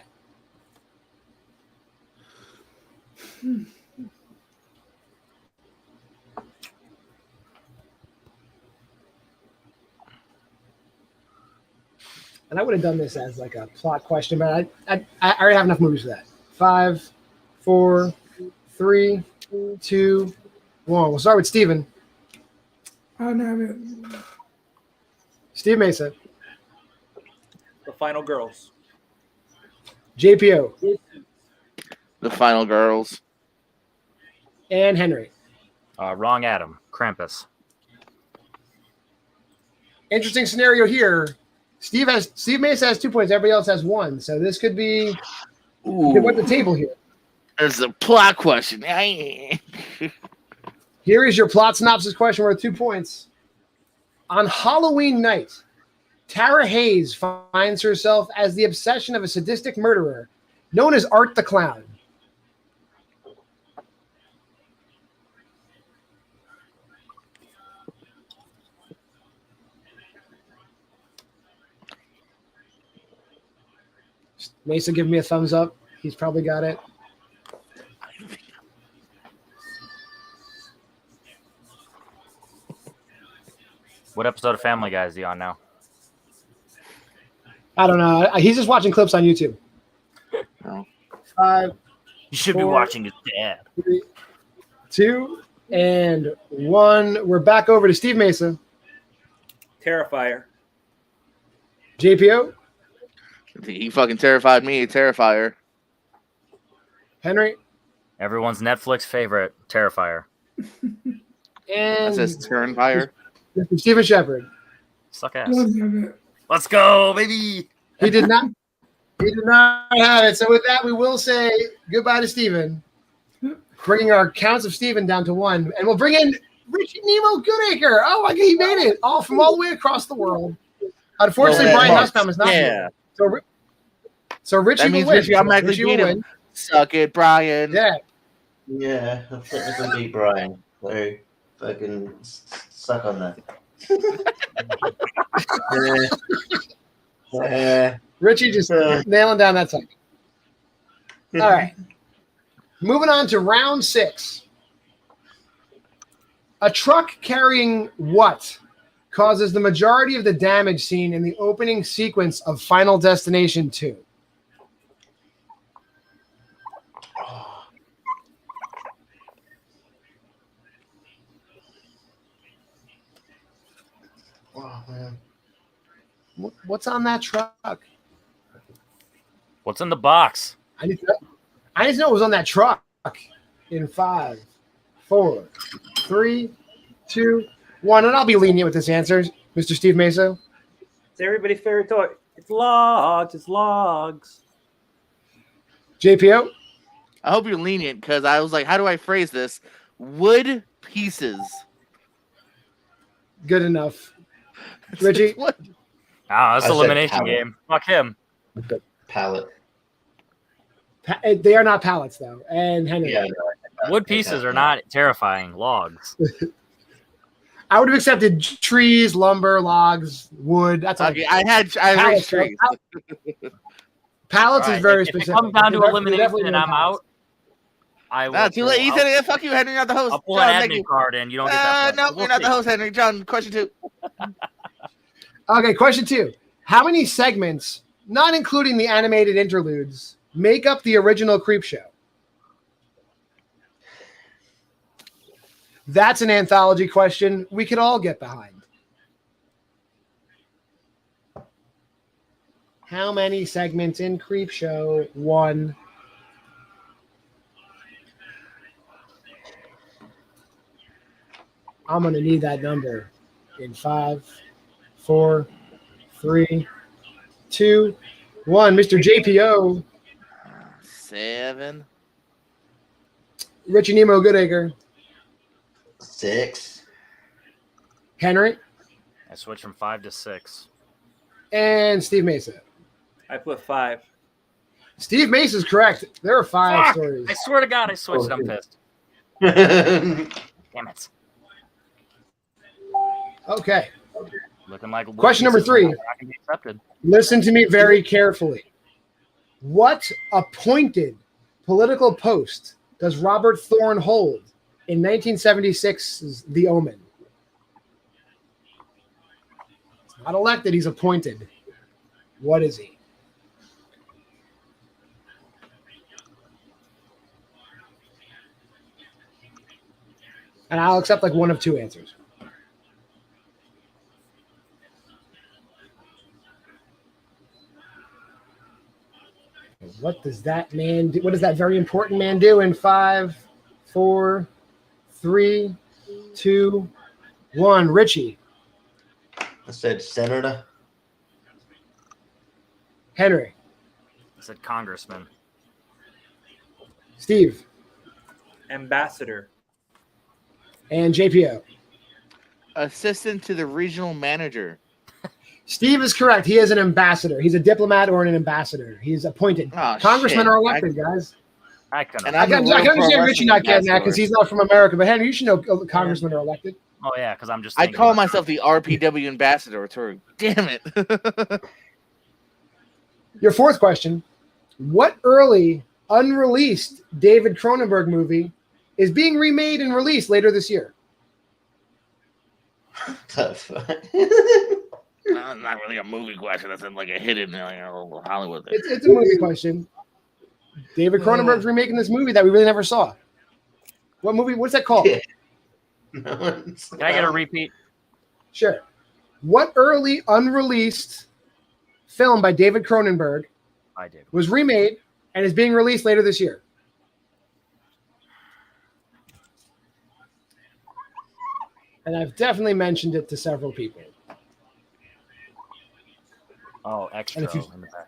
[SPEAKER 1] And I would have done this as like a plot question, but I already have enough movies for that. 5, 4, 3, 2, 1. We'll start with Steven.
[SPEAKER 11] I don't have it.
[SPEAKER 1] Steve Mesa.
[SPEAKER 3] The Final Girls.
[SPEAKER 1] JPO.
[SPEAKER 6] The Final Girls.
[SPEAKER 1] And Henry.
[SPEAKER 8] Wrong Adam. Krampus.
[SPEAKER 1] Interesting scenario here. Steve Mesa has 2 points. Everybody else has 1. So this could be what the table here.
[SPEAKER 6] There's a plot question.
[SPEAKER 1] Here is your plot synopsis question worth 2 points. On Halloween night, Tara Hayes finds herself as the obsession of a sadistic murderer known as Art the Clown. Mesa, give me a thumbs up. He's probably got it.
[SPEAKER 8] What episode of Family Guy is he on now?
[SPEAKER 1] I don't know. He's just watching clips on YouTube.
[SPEAKER 6] No.
[SPEAKER 1] 5.
[SPEAKER 8] You should be watching his dad.
[SPEAKER 1] 3, 2, and 1. We're back over to Steve Mesa.
[SPEAKER 3] Terrifier.
[SPEAKER 1] JPO.
[SPEAKER 6] He fucking terrified me. Terrifier.
[SPEAKER 1] Henry.
[SPEAKER 8] Everyone's Netflix favorite, Terrifier.
[SPEAKER 1] And
[SPEAKER 6] that says Turnfire.
[SPEAKER 1] Mr. Stephen Shepard.
[SPEAKER 8] Suck ass.
[SPEAKER 11] Doesn't have it.
[SPEAKER 8] Let's go, baby.
[SPEAKER 1] He did not. He did not have it. So with that, we will say goodbye to Stephen, bringing our counts of Stephen down to 1, and we'll bring in Richie Nemo Goodacre. Oh my God, he made it from all the way across the world. Unfortunately, Brian Nussbaum is not here. So Richie
[SPEAKER 6] That means
[SPEAKER 1] will win.
[SPEAKER 6] Richie automatically
[SPEAKER 1] Richie will
[SPEAKER 6] beat him.
[SPEAKER 1] win.
[SPEAKER 6] Suck it, Brian.
[SPEAKER 1] Yeah.
[SPEAKER 12] Yeah, I'll technically beat Brian. So fucking suck on that.
[SPEAKER 1] Richie just nailing down that time. All right. Moving on to round 6. A truck carrying what causes the majority of the damage seen in the opening sequence of Final Destination 2? Oh, man. What's on that truck?
[SPEAKER 8] What's in the box?
[SPEAKER 1] I need to know what was on that truck. In 5, 4, 3, 2, 1. And I'll be lenient with this answer, Mr. Steve Meso.
[SPEAKER 3] It's everybody's favorite toy. It's logs. It's logs.
[SPEAKER 1] JPO?
[SPEAKER 6] I hope you're lenient because I was like, how do I phrase this? Wood pieces.
[SPEAKER 1] Good enough. Richie?
[SPEAKER 6] What?
[SPEAKER 8] Ah, that's
[SPEAKER 12] I said
[SPEAKER 8] elimination
[SPEAKER 12] pallet.
[SPEAKER 8] game. Fuck him.
[SPEAKER 12] Pallet.
[SPEAKER 1] They are not pallets, though. And Henry.
[SPEAKER 12] Yeah,
[SPEAKER 8] Wood pieces are not terrifying. Logs.
[SPEAKER 1] I would have accepted trees, lumber, logs, wood. That's
[SPEAKER 6] Okay, I raised trees.
[SPEAKER 1] Pallets
[SPEAKER 8] All
[SPEAKER 1] is
[SPEAKER 8] right,
[SPEAKER 1] very
[SPEAKER 8] if
[SPEAKER 1] specific.
[SPEAKER 8] it comes down to
[SPEAKER 1] They're
[SPEAKER 8] elimination
[SPEAKER 1] definitely
[SPEAKER 8] and I'm
[SPEAKER 1] pallets.
[SPEAKER 8] out, I will.
[SPEAKER 6] No, too late.
[SPEAKER 8] I'll-
[SPEAKER 6] Ethan, yeah, fuck you, Henry. You're not the host.
[SPEAKER 8] I'll pull
[SPEAKER 6] John,
[SPEAKER 8] an
[SPEAKER 6] thank
[SPEAKER 8] admin
[SPEAKER 6] you.
[SPEAKER 8] card in. You don't get that.
[SPEAKER 6] No,
[SPEAKER 8] We'll
[SPEAKER 6] you're not
[SPEAKER 8] see.
[SPEAKER 6] the host, Henry. John, question 2.
[SPEAKER 1] Okay, question 2. How many segments, not including the animated interludes, make up the original Creep Show? That's an anthology question we could all get behind. How many segments in Creep Show? 1. I'm going to need that number in 5, 4, 3, 2, 1. Mr. JPO.
[SPEAKER 6] 7.
[SPEAKER 1] Richie Nemo Goodacre.
[SPEAKER 12] 6.
[SPEAKER 1] Henry.
[SPEAKER 8] I switched from 5 to 6.
[SPEAKER 1] And Steve Mesa.
[SPEAKER 3] I put 5.
[SPEAKER 1] Steve Mesa is correct. There are 5
[SPEAKER 8] Fuck!
[SPEAKER 1] stories.
[SPEAKER 8] I swear to God, I switched. I'm
[SPEAKER 12] Okay.
[SPEAKER 8] pissed. Damn it.
[SPEAKER 1] Okay.
[SPEAKER 8] Looking like
[SPEAKER 1] Question number 3.
[SPEAKER 8] Not gonna be accepted.
[SPEAKER 1] Listen to me very carefully. What appointed political post does Robert Thorne hold in 1976's The Omen? He's not elected, he's appointed. What is he? And I'll accept like one of 2 answers. What does that man do? What does that very important man do in 5, 4, 3, 2, 1? Richie.
[SPEAKER 12] I said senator.
[SPEAKER 1] Henry.
[SPEAKER 8] I said congressman.
[SPEAKER 1] Steve.
[SPEAKER 3] Ambassador.
[SPEAKER 1] And JPO.
[SPEAKER 6] Assistant to the regional manager.
[SPEAKER 1] Steve is correct. He is an ambassador. He's a diplomat or an ambassador. He's appointed.
[SPEAKER 6] Oh,
[SPEAKER 1] Congressmen
[SPEAKER 6] shit.
[SPEAKER 1] are elected, guys.
[SPEAKER 8] I can.
[SPEAKER 6] And
[SPEAKER 1] I can
[SPEAKER 6] the
[SPEAKER 1] understand
[SPEAKER 6] pro
[SPEAKER 1] Richie not getting that
[SPEAKER 6] wrestling
[SPEAKER 1] because he's not from America. But Henry, you should know congressmen are elected.
[SPEAKER 8] Oh yeah, because I'm just.
[SPEAKER 6] I
[SPEAKER 8] thinking
[SPEAKER 6] call
[SPEAKER 8] about
[SPEAKER 6] myself the RPW ambassador. Damn it.
[SPEAKER 1] Your 4th question. What early, unreleased David Cronenberg movie is being remade and released later this year?
[SPEAKER 12] Tough.
[SPEAKER 6] Not really a movie question. That's like a hidden little Hollywood thing.
[SPEAKER 1] It's a movie question. David Cronenberg's remaking this movie that we really never saw. What movie? What's that called?
[SPEAKER 12] No,
[SPEAKER 8] Can I get a repeat?
[SPEAKER 1] Sure. What early unreleased film by David Cronenberg
[SPEAKER 8] I did.
[SPEAKER 1] was remade and is being released later this year? And I've definitely mentioned it to several people.
[SPEAKER 8] Oh, extra
[SPEAKER 1] And if you-
[SPEAKER 8] in the back.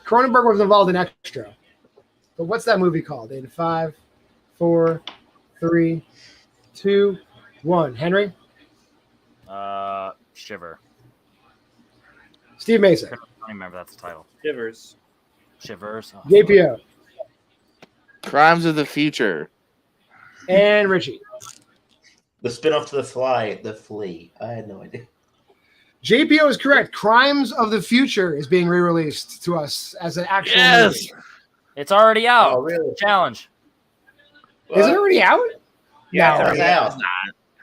[SPEAKER 1] Cronenberg was involved in Extra. But what's that movie called? In 5, 4, 3, 2, 1. Henry?
[SPEAKER 8] Shiver.
[SPEAKER 1] Steve Mason.
[SPEAKER 8] I don't remember that's the title.
[SPEAKER 3] Shivers.
[SPEAKER 8] Shivers. Oh,
[SPEAKER 1] JPO.
[SPEAKER 6] Crimes of the Future.
[SPEAKER 1] And Richie.
[SPEAKER 12] The spin-off to The Fly, The Flea. I had no idea.
[SPEAKER 1] JPO is correct. Crimes of the Future is being re-released to us as an actual movie.
[SPEAKER 8] It's already out.
[SPEAKER 12] Oh, really?
[SPEAKER 8] Challenge.
[SPEAKER 1] Is it already out?
[SPEAKER 3] Yeah,
[SPEAKER 1] No.
[SPEAKER 12] It's out.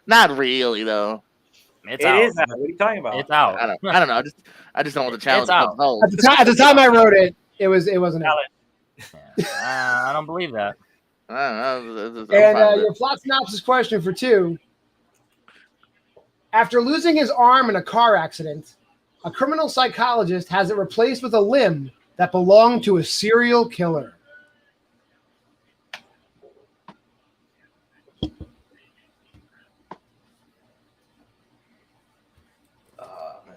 [SPEAKER 6] Not really though.
[SPEAKER 8] It's
[SPEAKER 3] It
[SPEAKER 8] out.
[SPEAKER 3] is out. What are you talking about?
[SPEAKER 8] It's out.
[SPEAKER 6] I don't know. I just don't want to challenge.
[SPEAKER 8] It's out.
[SPEAKER 6] Oh.
[SPEAKER 1] At the time I wrote it, it wasn't out.
[SPEAKER 8] I don't believe that.
[SPEAKER 6] I don't know.
[SPEAKER 1] And your plot synopsis question for 2. After losing his arm in a car accident, a criminal psychologist has it replaced with a limb that belonged to a serial killer.
[SPEAKER 12] Man.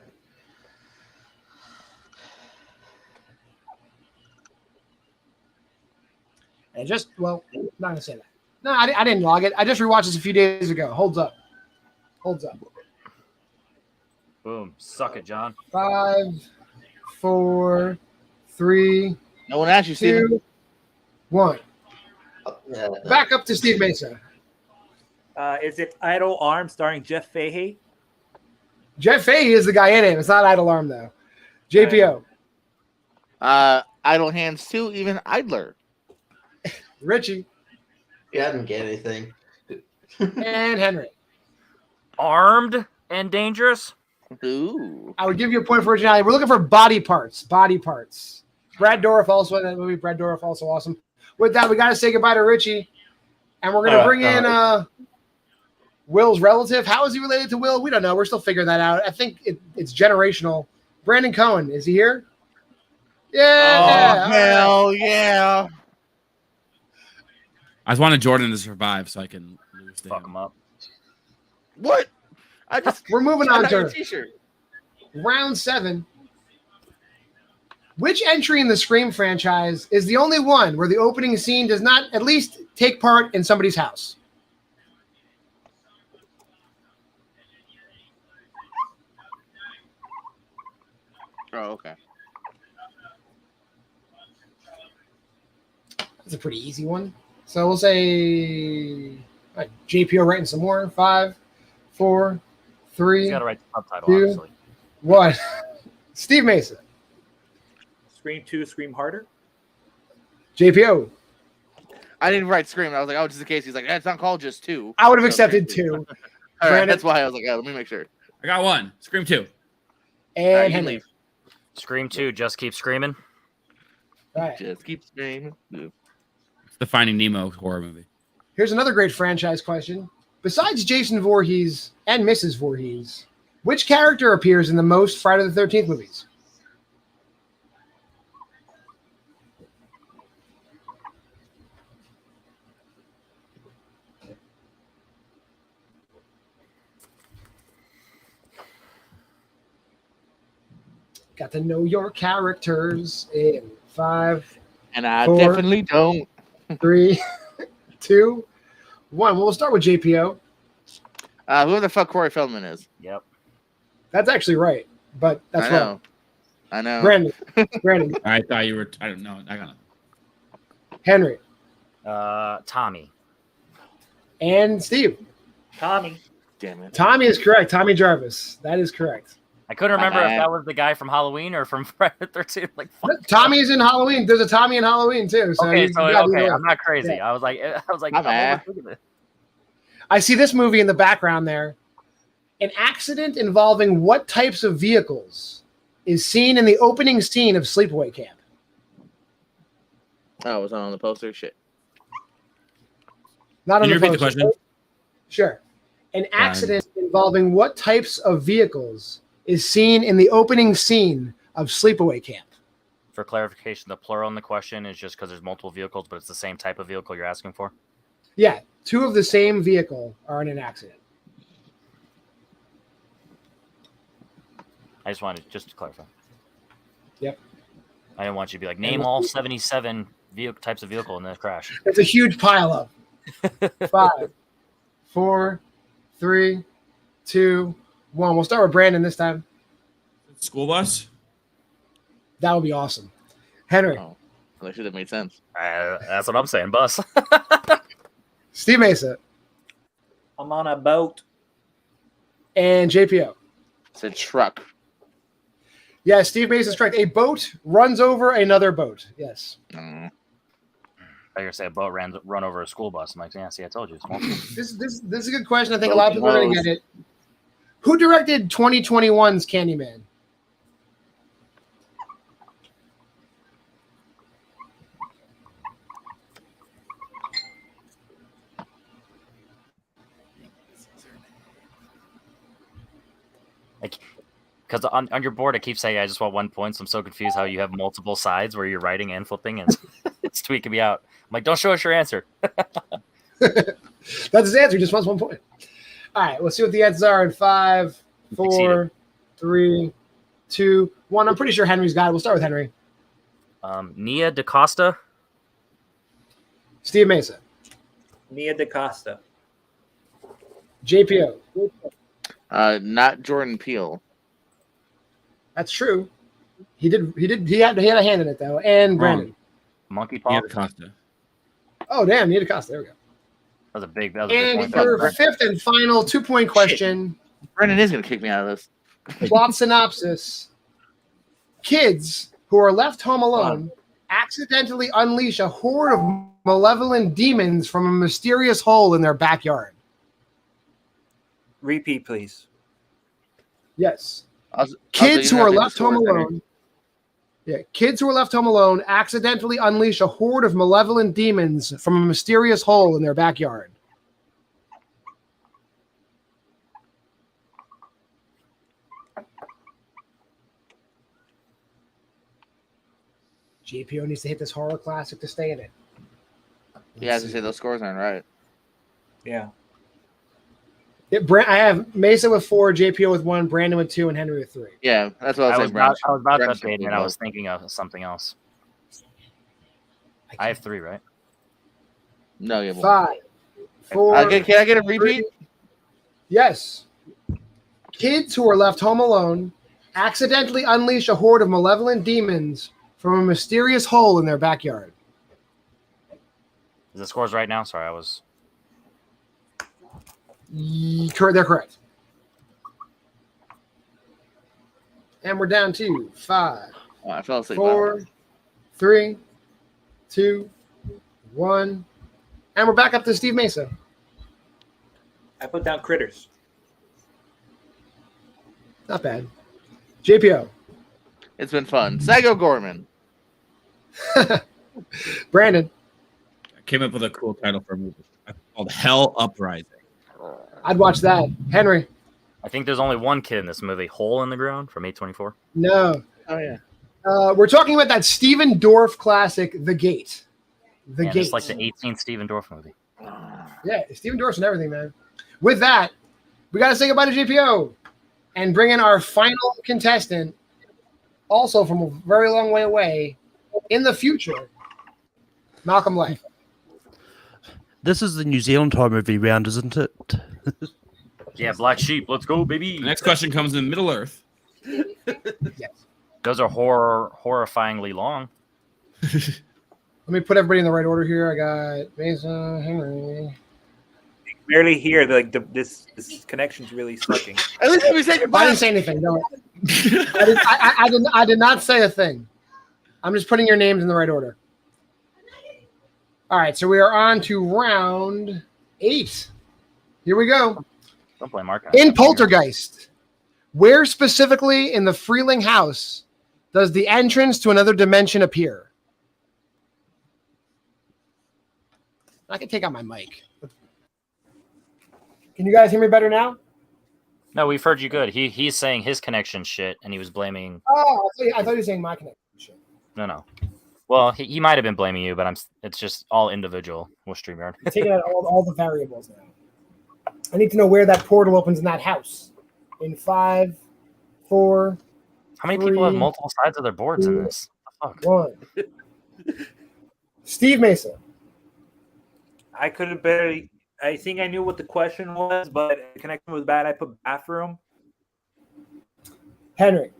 [SPEAKER 1] And just, well, I'm not going to say that. No, I didn't log it. I just rewatched this a few days ago. Holds up.
[SPEAKER 8] Boom. Suck it, John.
[SPEAKER 1] 5, 4, 3,
[SPEAKER 6] No one asked you,
[SPEAKER 1] 2,
[SPEAKER 6] Steven.
[SPEAKER 1] 1.
[SPEAKER 12] Yeah,
[SPEAKER 1] Back up to Steve Mesa.
[SPEAKER 3] Is it Idle Arm starring Jeff Fahey?
[SPEAKER 1] Jeff Fahey is the guy in it. It's not Idle Arm, though. JPO.
[SPEAKER 6] Idle Hands 2, even idler.
[SPEAKER 1] Richie.
[SPEAKER 12] Yeah, I didn't get anything.
[SPEAKER 1] And Henry.
[SPEAKER 8] Armed and dangerous.
[SPEAKER 6] Ooh.
[SPEAKER 1] I would give you a point for originality. We're looking for body parts. Brad Dourif also in that movie. Brad Dourif also awesome. With that, we got to say goodbye to Richie. And we're going to bring in Will's relative. How is he related to Will? We don't know. We're still figuring that out. I think it's generational. Brandon Cohen. Is he here? Yeah.
[SPEAKER 6] Oh, hell yeah.
[SPEAKER 13] I just wanted Jordan to survive so I can lose to
[SPEAKER 8] Fuck him up.
[SPEAKER 6] What?
[SPEAKER 1] We're moving on to
[SPEAKER 6] t-shirt.
[SPEAKER 1] round 7. Which entry in the Scream franchise is the only one where the opening scene does not at least take part in somebody's house?
[SPEAKER 6] Oh, okay.
[SPEAKER 1] That's a pretty easy one. So we'll say JPO writing some more. 5, 4, 3,
[SPEAKER 8] You got to write the subtitle,
[SPEAKER 1] 2,
[SPEAKER 8] obviously.
[SPEAKER 1] 1. Steve Mason.
[SPEAKER 3] Scream 2, Scream Harder.
[SPEAKER 1] JPO.
[SPEAKER 6] I didn't write Scream. I was like, oh, just in case. He's like, it's not called just 2.
[SPEAKER 1] I would have accepted 2.
[SPEAKER 6] All right,
[SPEAKER 1] Brandon.
[SPEAKER 6] that's why I was like, let me make sure.
[SPEAKER 13] I got 1. Scream 2.
[SPEAKER 1] And
[SPEAKER 6] All right, you can
[SPEAKER 1] Henry.
[SPEAKER 6] leave.
[SPEAKER 8] Scream 2, just keep screaming.
[SPEAKER 1] Right.
[SPEAKER 6] Just keep screaming.
[SPEAKER 13] It's the Finding Nemo horror movie.
[SPEAKER 1] Here's another great franchise question. Besides Jason Voorhees and Mrs. Voorhees, which character appears in the most Friday the 13th movies? Got to know your characters in 5,
[SPEAKER 6] And I
[SPEAKER 1] 4,
[SPEAKER 6] definitely don't.
[SPEAKER 1] 3, 2, 1. We'll start with JPO.
[SPEAKER 6] Whoever the fuck Corey Feldman is.
[SPEAKER 8] Yep.
[SPEAKER 1] That's actually right, but that's wrong.
[SPEAKER 6] I know.
[SPEAKER 1] Brandon.
[SPEAKER 13] I thought you were. I don't know. I got it.
[SPEAKER 1] Henry.
[SPEAKER 8] Tommy.
[SPEAKER 1] And Steve.
[SPEAKER 3] Tommy.
[SPEAKER 6] Damn it.
[SPEAKER 1] Tommy is correct. Tommy Jarvis. That is correct.
[SPEAKER 8] I couldn't remember if that was the guy from Halloween or from Friday the 13th. Like, fuck.
[SPEAKER 1] Tommy is in Halloween. There's a Tommy in Halloween too. So
[SPEAKER 8] Okay,
[SPEAKER 1] you gotta be
[SPEAKER 8] okay,
[SPEAKER 1] right.
[SPEAKER 8] I'm not crazy.
[SPEAKER 1] Yeah.
[SPEAKER 8] I was like,
[SPEAKER 6] My
[SPEAKER 8] I'm
[SPEAKER 6] bad.
[SPEAKER 8] overthinking it.
[SPEAKER 1] I see this movie in the background there. An accident involving what types of vehicles is seen in the opening scene of Sleepaway Camp?
[SPEAKER 6] Oh, it was on the poster. Shit.
[SPEAKER 1] Not on
[SPEAKER 13] Can you
[SPEAKER 1] the
[SPEAKER 13] repeat the
[SPEAKER 1] poster.
[SPEAKER 13] question?
[SPEAKER 1] Sure. An accident involving what types of vehicles is seen in the opening scene of Sleepaway Camp?
[SPEAKER 8] For clarification, the plural in the question is just because there's multiple vehicles, but it's the same type of vehicle you're asking for.
[SPEAKER 1] Yeah, 2 of the same vehicle are in an accident.
[SPEAKER 8] I just wanted to clarify.
[SPEAKER 1] Yep.
[SPEAKER 8] I didn't want you to be like, name all 77 types of vehicle in the crash.
[SPEAKER 1] It's a huge pile up. 5, 4, 3, 2, 1. We'll start with Brandon this time.
[SPEAKER 13] School bus?
[SPEAKER 1] That would be awesome. Henry.
[SPEAKER 6] Oh, that should have made sense.
[SPEAKER 8] That's what I'm saying, bus.
[SPEAKER 1] Steve Mesa.
[SPEAKER 3] I'm on a boat.
[SPEAKER 1] And JPO.
[SPEAKER 6] It's a truck.
[SPEAKER 1] Yeah, Steve Mason correct. A boat runs over another boat. Yes.
[SPEAKER 8] I hear say a boat run over a school bus. I'm like, yeah, see, I told you.
[SPEAKER 1] This is a good question. I think a lot of people are going to get it. Who directed 2021's Candyman?
[SPEAKER 8] Like, because on your board, it keeps saying I just want 1 point. So I'm so confused how you have multiple sides where you're writing and flipping, and it's tweaking me out. I'm like, don't show us your answer.
[SPEAKER 1] That's his answer. He just wants 1 point. All right, let's see what the answers are in 5, 4, 3, 2, 1. I'm pretty sure Henry's got it. We'll start with Henry.
[SPEAKER 8] Nia DaCosta.
[SPEAKER 1] Steve Mesa.
[SPEAKER 3] Nia DaCosta.
[SPEAKER 1] JPO.
[SPEAKER 6] Not Jordan Peele.
[SPEAKER 1] That's true. He had a hand in it though. And Brandon.
[SPEAKER 8] Monkey Paw.
[SPEAKER 13] DaCosta.
[SPEAKER 1] Oh damn, Nia DaCosta. There we go.
[SPEAKER 8] That was a big.
[SPEAKER 1] And your fifth and final 2-point question.
[SPEAKER 6] Brandon is going to kick me out of this.
[SPEAKER 1] Plot synopsis. Kids who are left home alone accidentally unleash a horde of malevolent demons from a mysterious hole in their backyard.
[SPEAKER 3] Repeat, please.
[SPEAKER 1] Yes. Kids who are left home alone. Yeah, kids who are left home alone accidentally unleash a horde of malevolent demons from a mysterious hole in their backyard. JPO needs to hit this horror classic to stay in it.
[SPEAKER 6] Yeah, I was going to say those scores aren't right.
[SPEAKER 3] Yeah.
[SPEAKER 1] I have Mesa with 4, JPO with 1, Brandon with 2, and Henry with 3.
[SPEAKER 6] Yeah, that's what I was saying.
[SPEAKER 8] I was about to update it, and I was thinking of something else. I have 3, right?
[SPEAKER 6] No, you have
[SPEAKER 1] 5, 4.
[SPEAKER 6] Can I get a repeat?
[SPEAKER 1] 3. Yes. Kids who are left home alone accidentally unleash a horde of malevolent demons from a mysterious hole in their backyard.
[SPEAKER 8] Is the scores right now? Sorry, I was.
[SPEAKER 1] They're correct. And we're down to 5,
[SPEAKER 6] I fell asleep.
[SPEAKER 1] 4, 3, 2, 1. And we're back up to Steve Mesa.
[SPEAKER 3] I put down Critters.
[SPEAKER 1] Not bad. JPO.
[SPEAKER 6] It's been fun. Sago Gorman.
[SPEAKER 1] Brandon.
[SPEAKER 13] I came up with a cool title for a movie called Hell Uprising.
[SPEAKER 1] I'd watch that. Henry.
[SPEAKER 8] I think there's only one kid in this movie, Hole in the Ground from 824.
[SPEAKER 1] No.
[SPEAKER 6] Oh, yeah.
[SPEAKER 1] We're talking about that Steven Dorff classic, The Gate. The Gate.
[SPEAKER 8] It's like the 18th Steven Dorff movie.
[SPEAKER 1] Yeah, Steven Dorff's and everything, man. With that, we got to say goodbye to JPO and bring in our final contestant, also from a very long way away, in the future, Malcolm Lay.
[SPEAKER 14] This is the New Zealand horror movie round, isn't it?
[SPEAKER 8] Yeah, Black Sheep. Let's go, baby.
[SPEAKER 13] The next question comes in Middle Earth.
[SPEAKER 1] Yes.
[SPEAKER 8] Those are horrifyingly long.
[SPEAKER 1] Let me put everybody in the right order here. I got Mason, Henry.
[SPEAKER 3] Barely hear this connection's really sucking.
[SPEAKER 6] At least let me say goodbye.
[SPEAKER 1] I didn't say anything. No. I did not say a thing. I'm just putting your names in the right order. All right, so we are on to round 8. Here we go.
[SPEAKER 8] Don't play Mark.
[SPEAKER 1] In Poltergeist, where specifically in the Freeling house does the entrance to another dimension appear? I can take out my mic. Can you guys hear me better now?
[SPEAKER 8] No, we've heard you good. He's saying his connection shit, and he was blaming.
[SPEAKER 1] Oh, I thought you were saying my connection shit.
[SPEAKER 8] No. Well, he might have been blaming you, but it's just all individual with StreamYard.
[SPEAKER 1] Taking out all the variables now. I need to know where that portal opens in that house. In 5, 4.
[SPEAKER 8] How many
[SPEAKER 1] 3,
[SPEAKER 8] people have multiple sides of their boards in this? What the fuck?
[SPEAKER 1] 1. Steve Mason.
[SPEAKER 3] I couldn't barely. I think I knew what the question was, but connection was bad. I put bathroom.
[SPEAKER 1] Henry.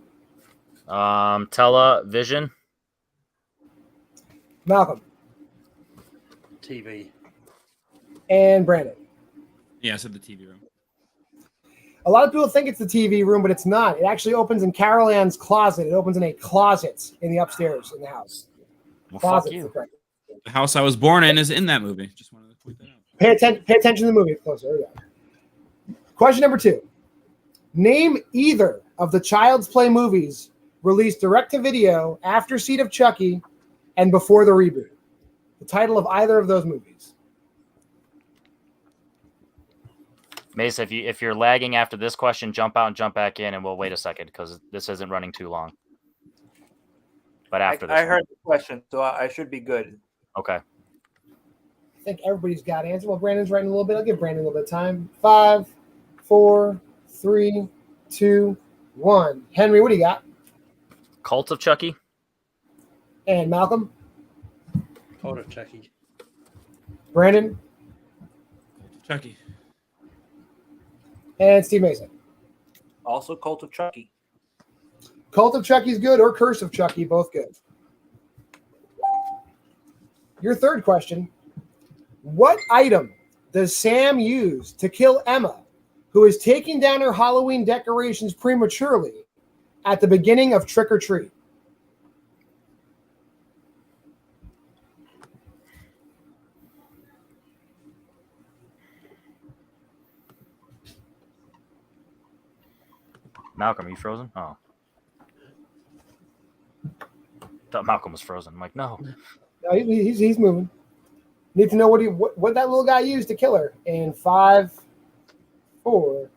[SPEAKER 8] Television.
[SPEAKER 1] Malcolm.
[SPEAKER 14] TV.
[SPEAKER 1] And Brandon.
[SPEAKER 13] Yeah, I said the TV room.
[SPEAKER 1] A lot of people think it's the TV room, but it's not. It actually opens in Carol Ann's closet. It opens in a closet in the upstairs in the house.
[SPEAKER 8] Well,
[SPEAKER 1] Closet's
[SPEAKER 8] fuck you.
[SPEAKER 1] the correct.
[SPEAKER 13] The house I was born in is in that movie. Just wanted to point that out.
[SPEAKER 1] Pay attention to the movie closer. There we go. Question number 2. Name either of the Child's Play movies released direct-to-video after Seed of Chucky and before the reboot. The title of either of those movies.
[SPEAKER 8] Mesa, if you're lagging after this question, jump out and jump back in, and we'll wait a second because this isn't running too long. But after this,
[SPEAKER 3] I heard the question, so I should be good.
[SPEAKER 8] Okay.
[SPEAKER 1] I think everybody's got answer. Well, Brandon's writing a little bit. I'll give Brandon a little bit of time. 5, 4, 3, 2, 1. Henry, what do you got?
[SPEAKER 8] Cult of Chucky.
[SPEAKER 1] And Malcolm?
[SPEAKER 14] Cult of Chucky.
[SPEAKER 1] Brandon?
[SPEAKER 13] Chucky.
[SPEAKER 1] And Steve Mason.
[SPEAKER 3] Also, Cult of Chucky.
[SPEAKER 1] Cult of Chucky's good, or Curse of Chucky, both good. Your third question. What item does Sam use to kill Emma, who is taking down her Halloween decorations prematurely at the beginning of Trick or Treat?
[SPEAKER 8] Malcolm, are you frozen? Oh. Thought Malcolm was frozen. I'm like, no.
[SPEAKER 1] No, he's moving. Need to know what that little guy used to kill her. In 5, 4,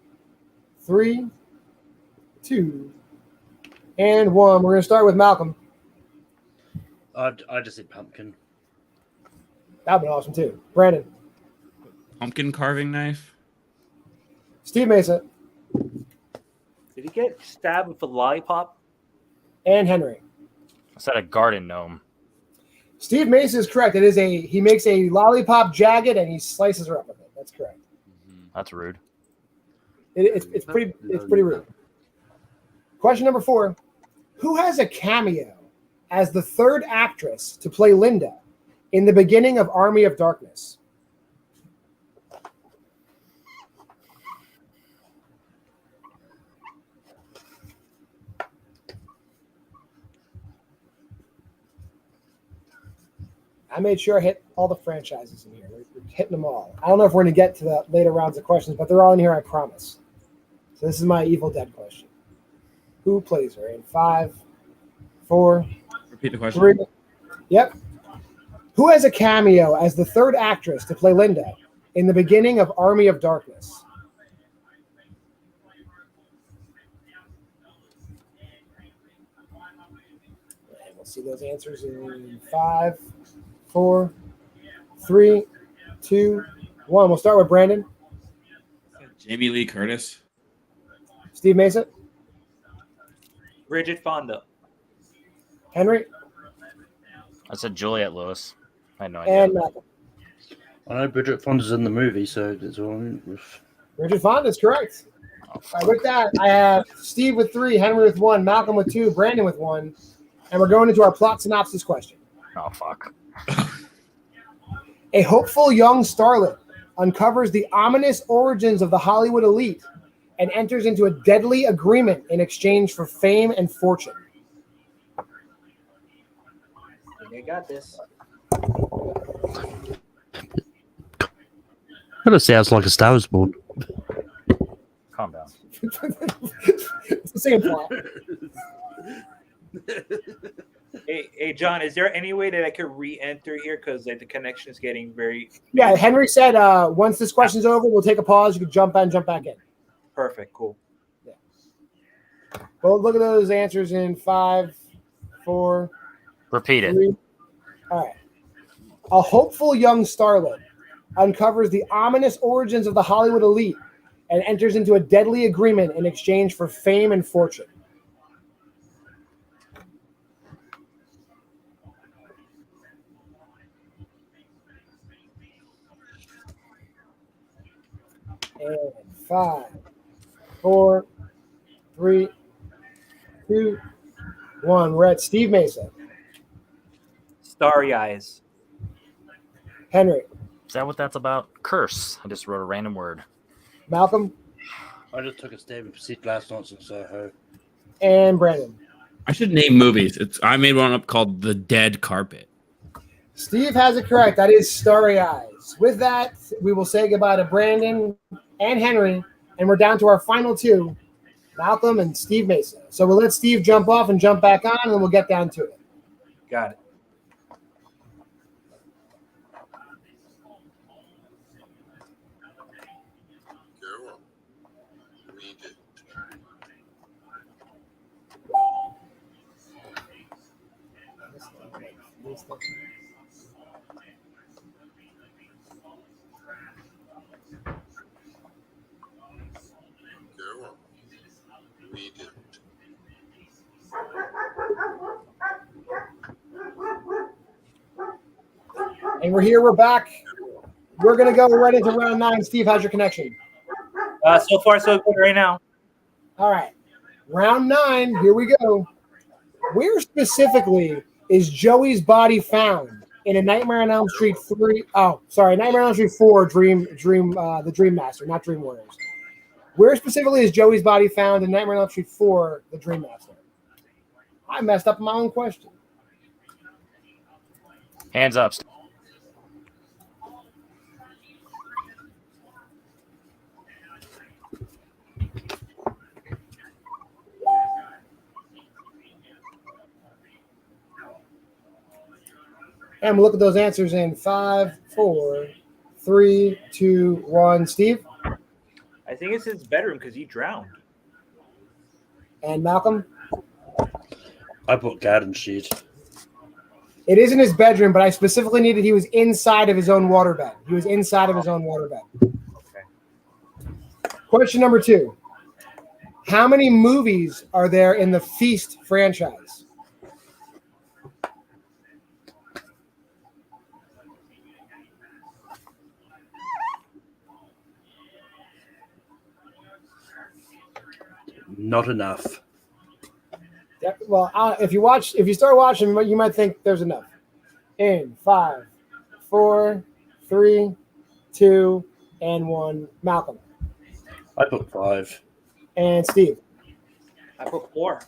[SPEAKER 1] 3, 2, and 1. We're going to start with Malcolm.
[SPEAKER 14] I just said pumpkin.
[SPEAKER 1] That'd be awesome too. Brandon.
[SPEAKER 13] Pumpkin carving knife.
[SPEAKER 1] Steve Mason.
[SPEAKER 3] Did he get stabbed with a lollipop?
[SPEAKER 1] And Henry.
[SPEAKER 8] I said a garden gnome.
[SPEAKER 1] Steve Mason is correct. He makes a lollipop jagged and he slices her up with it. That's correct.
[SPEAKER 8] That's rude.
[SPEAKER 1] It's pretty rude. Question number 4. Who has a cameo as the third actress to play Linda in the beginning of Army of Darkness? I made sure I hit all the franchises in here. We're hitting them all. I don't know if we're going to get to the later rounds of questions, but they're all in here, I promise. So this is my Evil Dead question. Who plays her in 5, 4,
[SPEAKER 13] Repeat the question.
[SPEAKER 1] 3. Yep. Who has a cameo as the third actress to play Linda in the beginning of Army of Darkness? And we'll see those answers in 5, 4, 3, 2, 1. We'll start with Brandon.
[SPEAKER 13] Jamie Lee Curtis.
[SPEAKER 1] Steve Mason.
[SPEAKER 3] Bridget Fonda.
[SPEAKER 1] Henry.
[SPEAKER 8] I said Juliette Lewis. I had no idea.
[SPEAKER 1] And Malcolm.
[SPEAKER 14] I know Bridget Fonda's in the movie, so that's all I mean.
[SPEAKER 1] Bridget Fonda is correct. All right, with that, I have Steve with 3, Henry with 1, Malcolm with 2, Brandon with 1, and we're going into our plot synopsis question.
[SPEAKER 8] Oh, fuck.
[SPEAKER 1] A hopeful young starlet uncovers the ominous origins of the Hollywood elite and enters into a deadly agreement in exchange for fame and fortune.
[SPEAKER 3] I got this.
[SPEAKER 14] Kind of sounds like a Star Wars Born.
[SPEAKER 8] Calm down.
[SPEAKER 1] It's the same plot.
[SPEAKER 3] Hey, John, is there any way that I could re-enter here? Because the connection is getting very...
[SPEAKER 1] Yeah, Henry said once this question's over, we'll take a pause. You can jump out and jump back in.
[SPEAKER 3] Perfect, cool.
[SPEAKER 1] Yeah. Well, look at those answers in 5, 4...
[SPEAKER 8] Repeat it.
[SPEAKER 1] 3. All right. A hopeful young starlet uncovers the ominous origins of the Hollywood elite and enters into a deadly agreement in exchange for fame and fortune. And 5, 4, 3, 2, 1. We're at Steve Mason.
[SPEAKER 3] Starry eyes.
[SPEAKER 1] Henry.
[SPEAKER 8] Is that what that's about? Curse. I just wrote a random word.
[SPEAKER 1] Malcolm.
[SPEAKER 15] I just took a stab at seat last night in Soho.
[SPEAKER 1] And Brandon.
[SPEAKER 13] I should name movies. I made one up called The Dead Carpet.
[SPEAKER 1] Steve has it correct. That is Starry Eyes. With that, we will say goodbye to Brandon and Henry, and we're down to our final two, Malcolm and Steve Mason. So we'll let Steve jump off and jump back on, and then we'll get down to it.
[SPEAKER 3] Got it.
[SPEAKER 1] And we're here. We're back. We're going to go right into round 9. Steve, how's your connection?
[SPEAKER 3] So far, so good right now.
[SPEAKER 1] All right. Round 9. Here we go. Where specifically is Joey's body found in a Nightmare on Elm Street 3? Oh, sorry. Nightmare on Elm Street 4, the Dream Master, not Dream Warriors. Where specifically is Joey's body found in Nightmare on Elm Street 4, the Dream Master? I messed up my own question.
[SPEAKER 8] Hands up.
[SPEAKER 1] And we'll look at those answers in 5, 4, 3, 2, 1. Steve?
[SPEAKER 3] I think it's his bedroom because he drowned.
[SPEAKER 1] And Malcolm?
[SPEAKER 15] I put garden sheet.
[SPEAKER 1] It is in his bedroom, but I specifically needed he was inside of his own waterbed. He was inside of his own waterbed. Okay. Question number 2. How many movies are there in the Feast franchise?
[SPEAKER 15] Not enough.
[SPEAKER 1] Yeah, well, if you start watching, you might think there's enough. In 5, 4, 3, 2, and 1. Malcolm.
[SPEAKER 15] I put 5.
[SPEAKER 1] And Steve.
[SPEAKER 3] I put 4.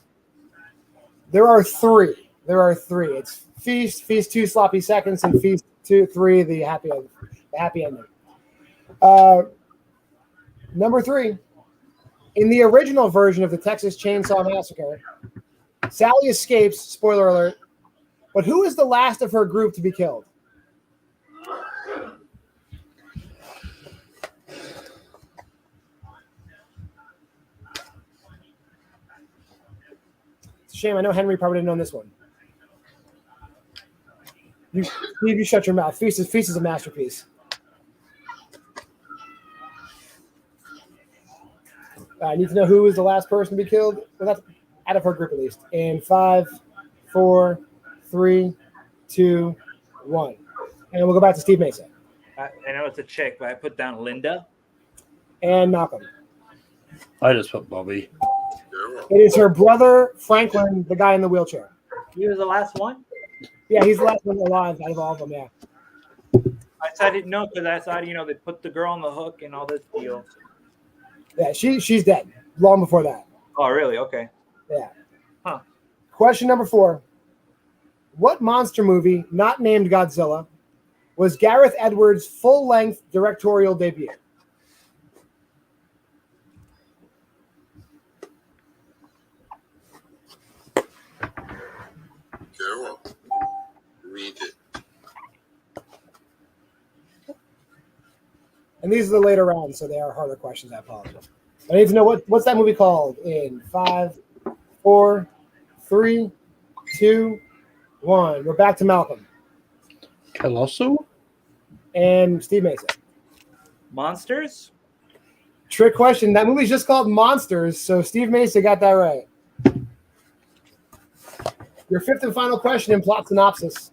[SPEAKER 1] There are 3. It's Feast 2 sloppy seconds, and Feast 2, 3 the happy ending. Number 3. In the original version of the Texas Chainsaw Massacre, Sally escapes, spoiler alert, but who is the last of her group to be killed? It's a shame. I know Henry probably didn't know this one. You shut your mouth. Feast is a masterpiece. I need to know who is the last person to be killed. Well, that's out of her group, at least. In 5, 4, 3, 2, 1. And we'll go back to Steve Mason.
[SPEAKER 3] I know it's a chick, but I put down Linda.
[SPEAKER 1] And Malcolm.
[SPEAKER 15] I just put Bobby.
[SPEAKER 1] It is her brother, Franklin, the guy in the wheelchair.
[SPEAKER 3] He was the last one?
[SPEAKER 1] Yeah, he's the last one alive out of all of them, yeah.
[SPEAKER 3] I decided no, because I thought, they put the girl on the hook and all this deal.
[SPEAKER 1] Yeah, she's dead long before that.
[SPEAKER 3] Oh, really? Okay.
[SPEAKER 1] Yeah.
[SPEAKER 3] Huh.
[SPEAKER 1] Question number 4. What monster movie, not named Godzilla, was Gareth Edwards' full-length directorial debut?
[SPEAKER 16] Carol, read it.
[SPEAKER 1] And these are the later rounds, so they are harder questions. I apologize. I need to know what's that movie called in 5, 4, 3, 2, 1. We're back to Malcolm.
[SPEAKER 15] Colossal?
[SPEAKER 1] And Steve Mason.
[SPEAKER 3] Monsters?
[SPEAKER 1] Trick question. That movie's just called Monsters, so Steve Mason got that right. Your fifth and final question in plot synopsis.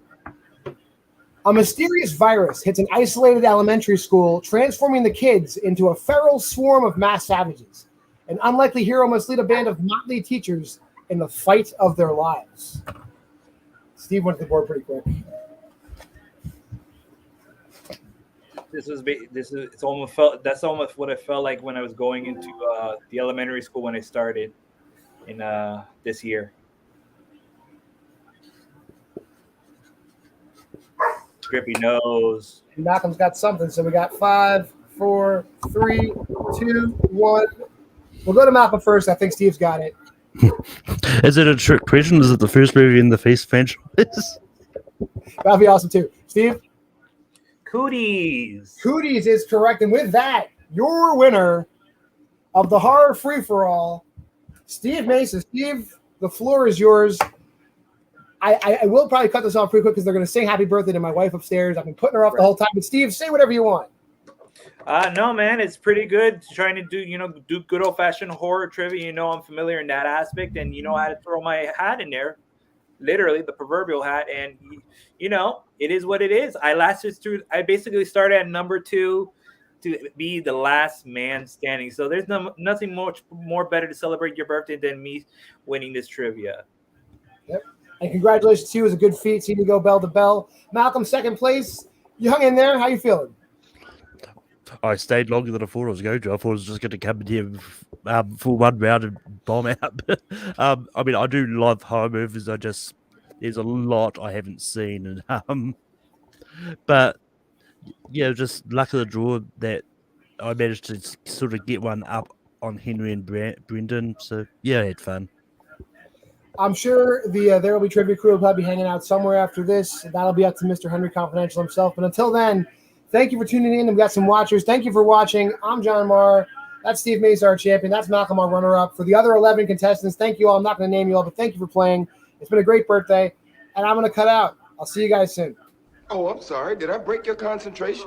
[SPEAKER 1] A mysterious virus hits an isolated elementary school, transforming the kids into a feral swarm of mass savages. An unlikely hero must lead a band of motley teachers in the fight of their lives. Steve went to the board pretty quick.
[SPEAKER 3] It's almost felt. That's almost what it felt like when I was going into the elementary school when I started in this year. Grippy nose.
[SPEAKER 1] Malcolm's got something, so we got 5, 4, 3, 2, 1. We'll go to Malcolm first. I think Steve's got it.
[SPEAKER 14] Is it a trick question? Is it the first movie in the Feast franchise?
[SPEAKER 1] That'd be awesome too. Steve?
[SPEAKER 3] Cooties.
[SPEAKER 1] Cooties is correct. And with that, your winner of the horror free-for-all, Steve Mason. Steve, the floor is yours. I will probably cut this off pretty quick because they're going to sing happy birthday to my wife upstairs. I've been putting her off the whole time. But Steve, say whatever you want.
[SPEAKER 3] No, man, it's pretty good. Trying to do good old-fashioned horror trivia. I'm familiar in that aspect, and I had to throw my hat in there, literally the proverbial hat. And it is what it is. I basically started at number 2 to be the last man standing. So there's nothing much more better to celebrate your birthday than me winning this trivia.
[SPEAKER 1] Yep. And congratulations to you. It was a good feat. Seeing you go bell to bell. Malcolm, second place. You hung in there. How you feeling?
[SPEAKER 14] I stayed longer than I thought I was going to. I thought I was just going to come in here for one round and bomb out. I mean, I do love horror movies. There's a lot I haven't seen, and but yeah, just luck of the draw that I managed to sort of get one up on Henry and Brendan. So yeah, I had fun.
[SPEAKER 1] I'm sure the There Will Be Trivia crew will probably be hanging out somewhere after this. That'll be up to Mr. Henry Confidential himself. But until then, thank you for tuning in. We've got some watchers. Thank you for watching. I'm John Maher. That's Steve Mason, our champion. That's Malcolm, our runner-up. For the other 11 contestants, thank you all. I'm not going to name you all, but thank you for playing. It's been a great birthday, and I'm going to cut out. I'll see you guys soon.
[SPEAKER 17] Oh, I'm sorry. Did I break your concentration?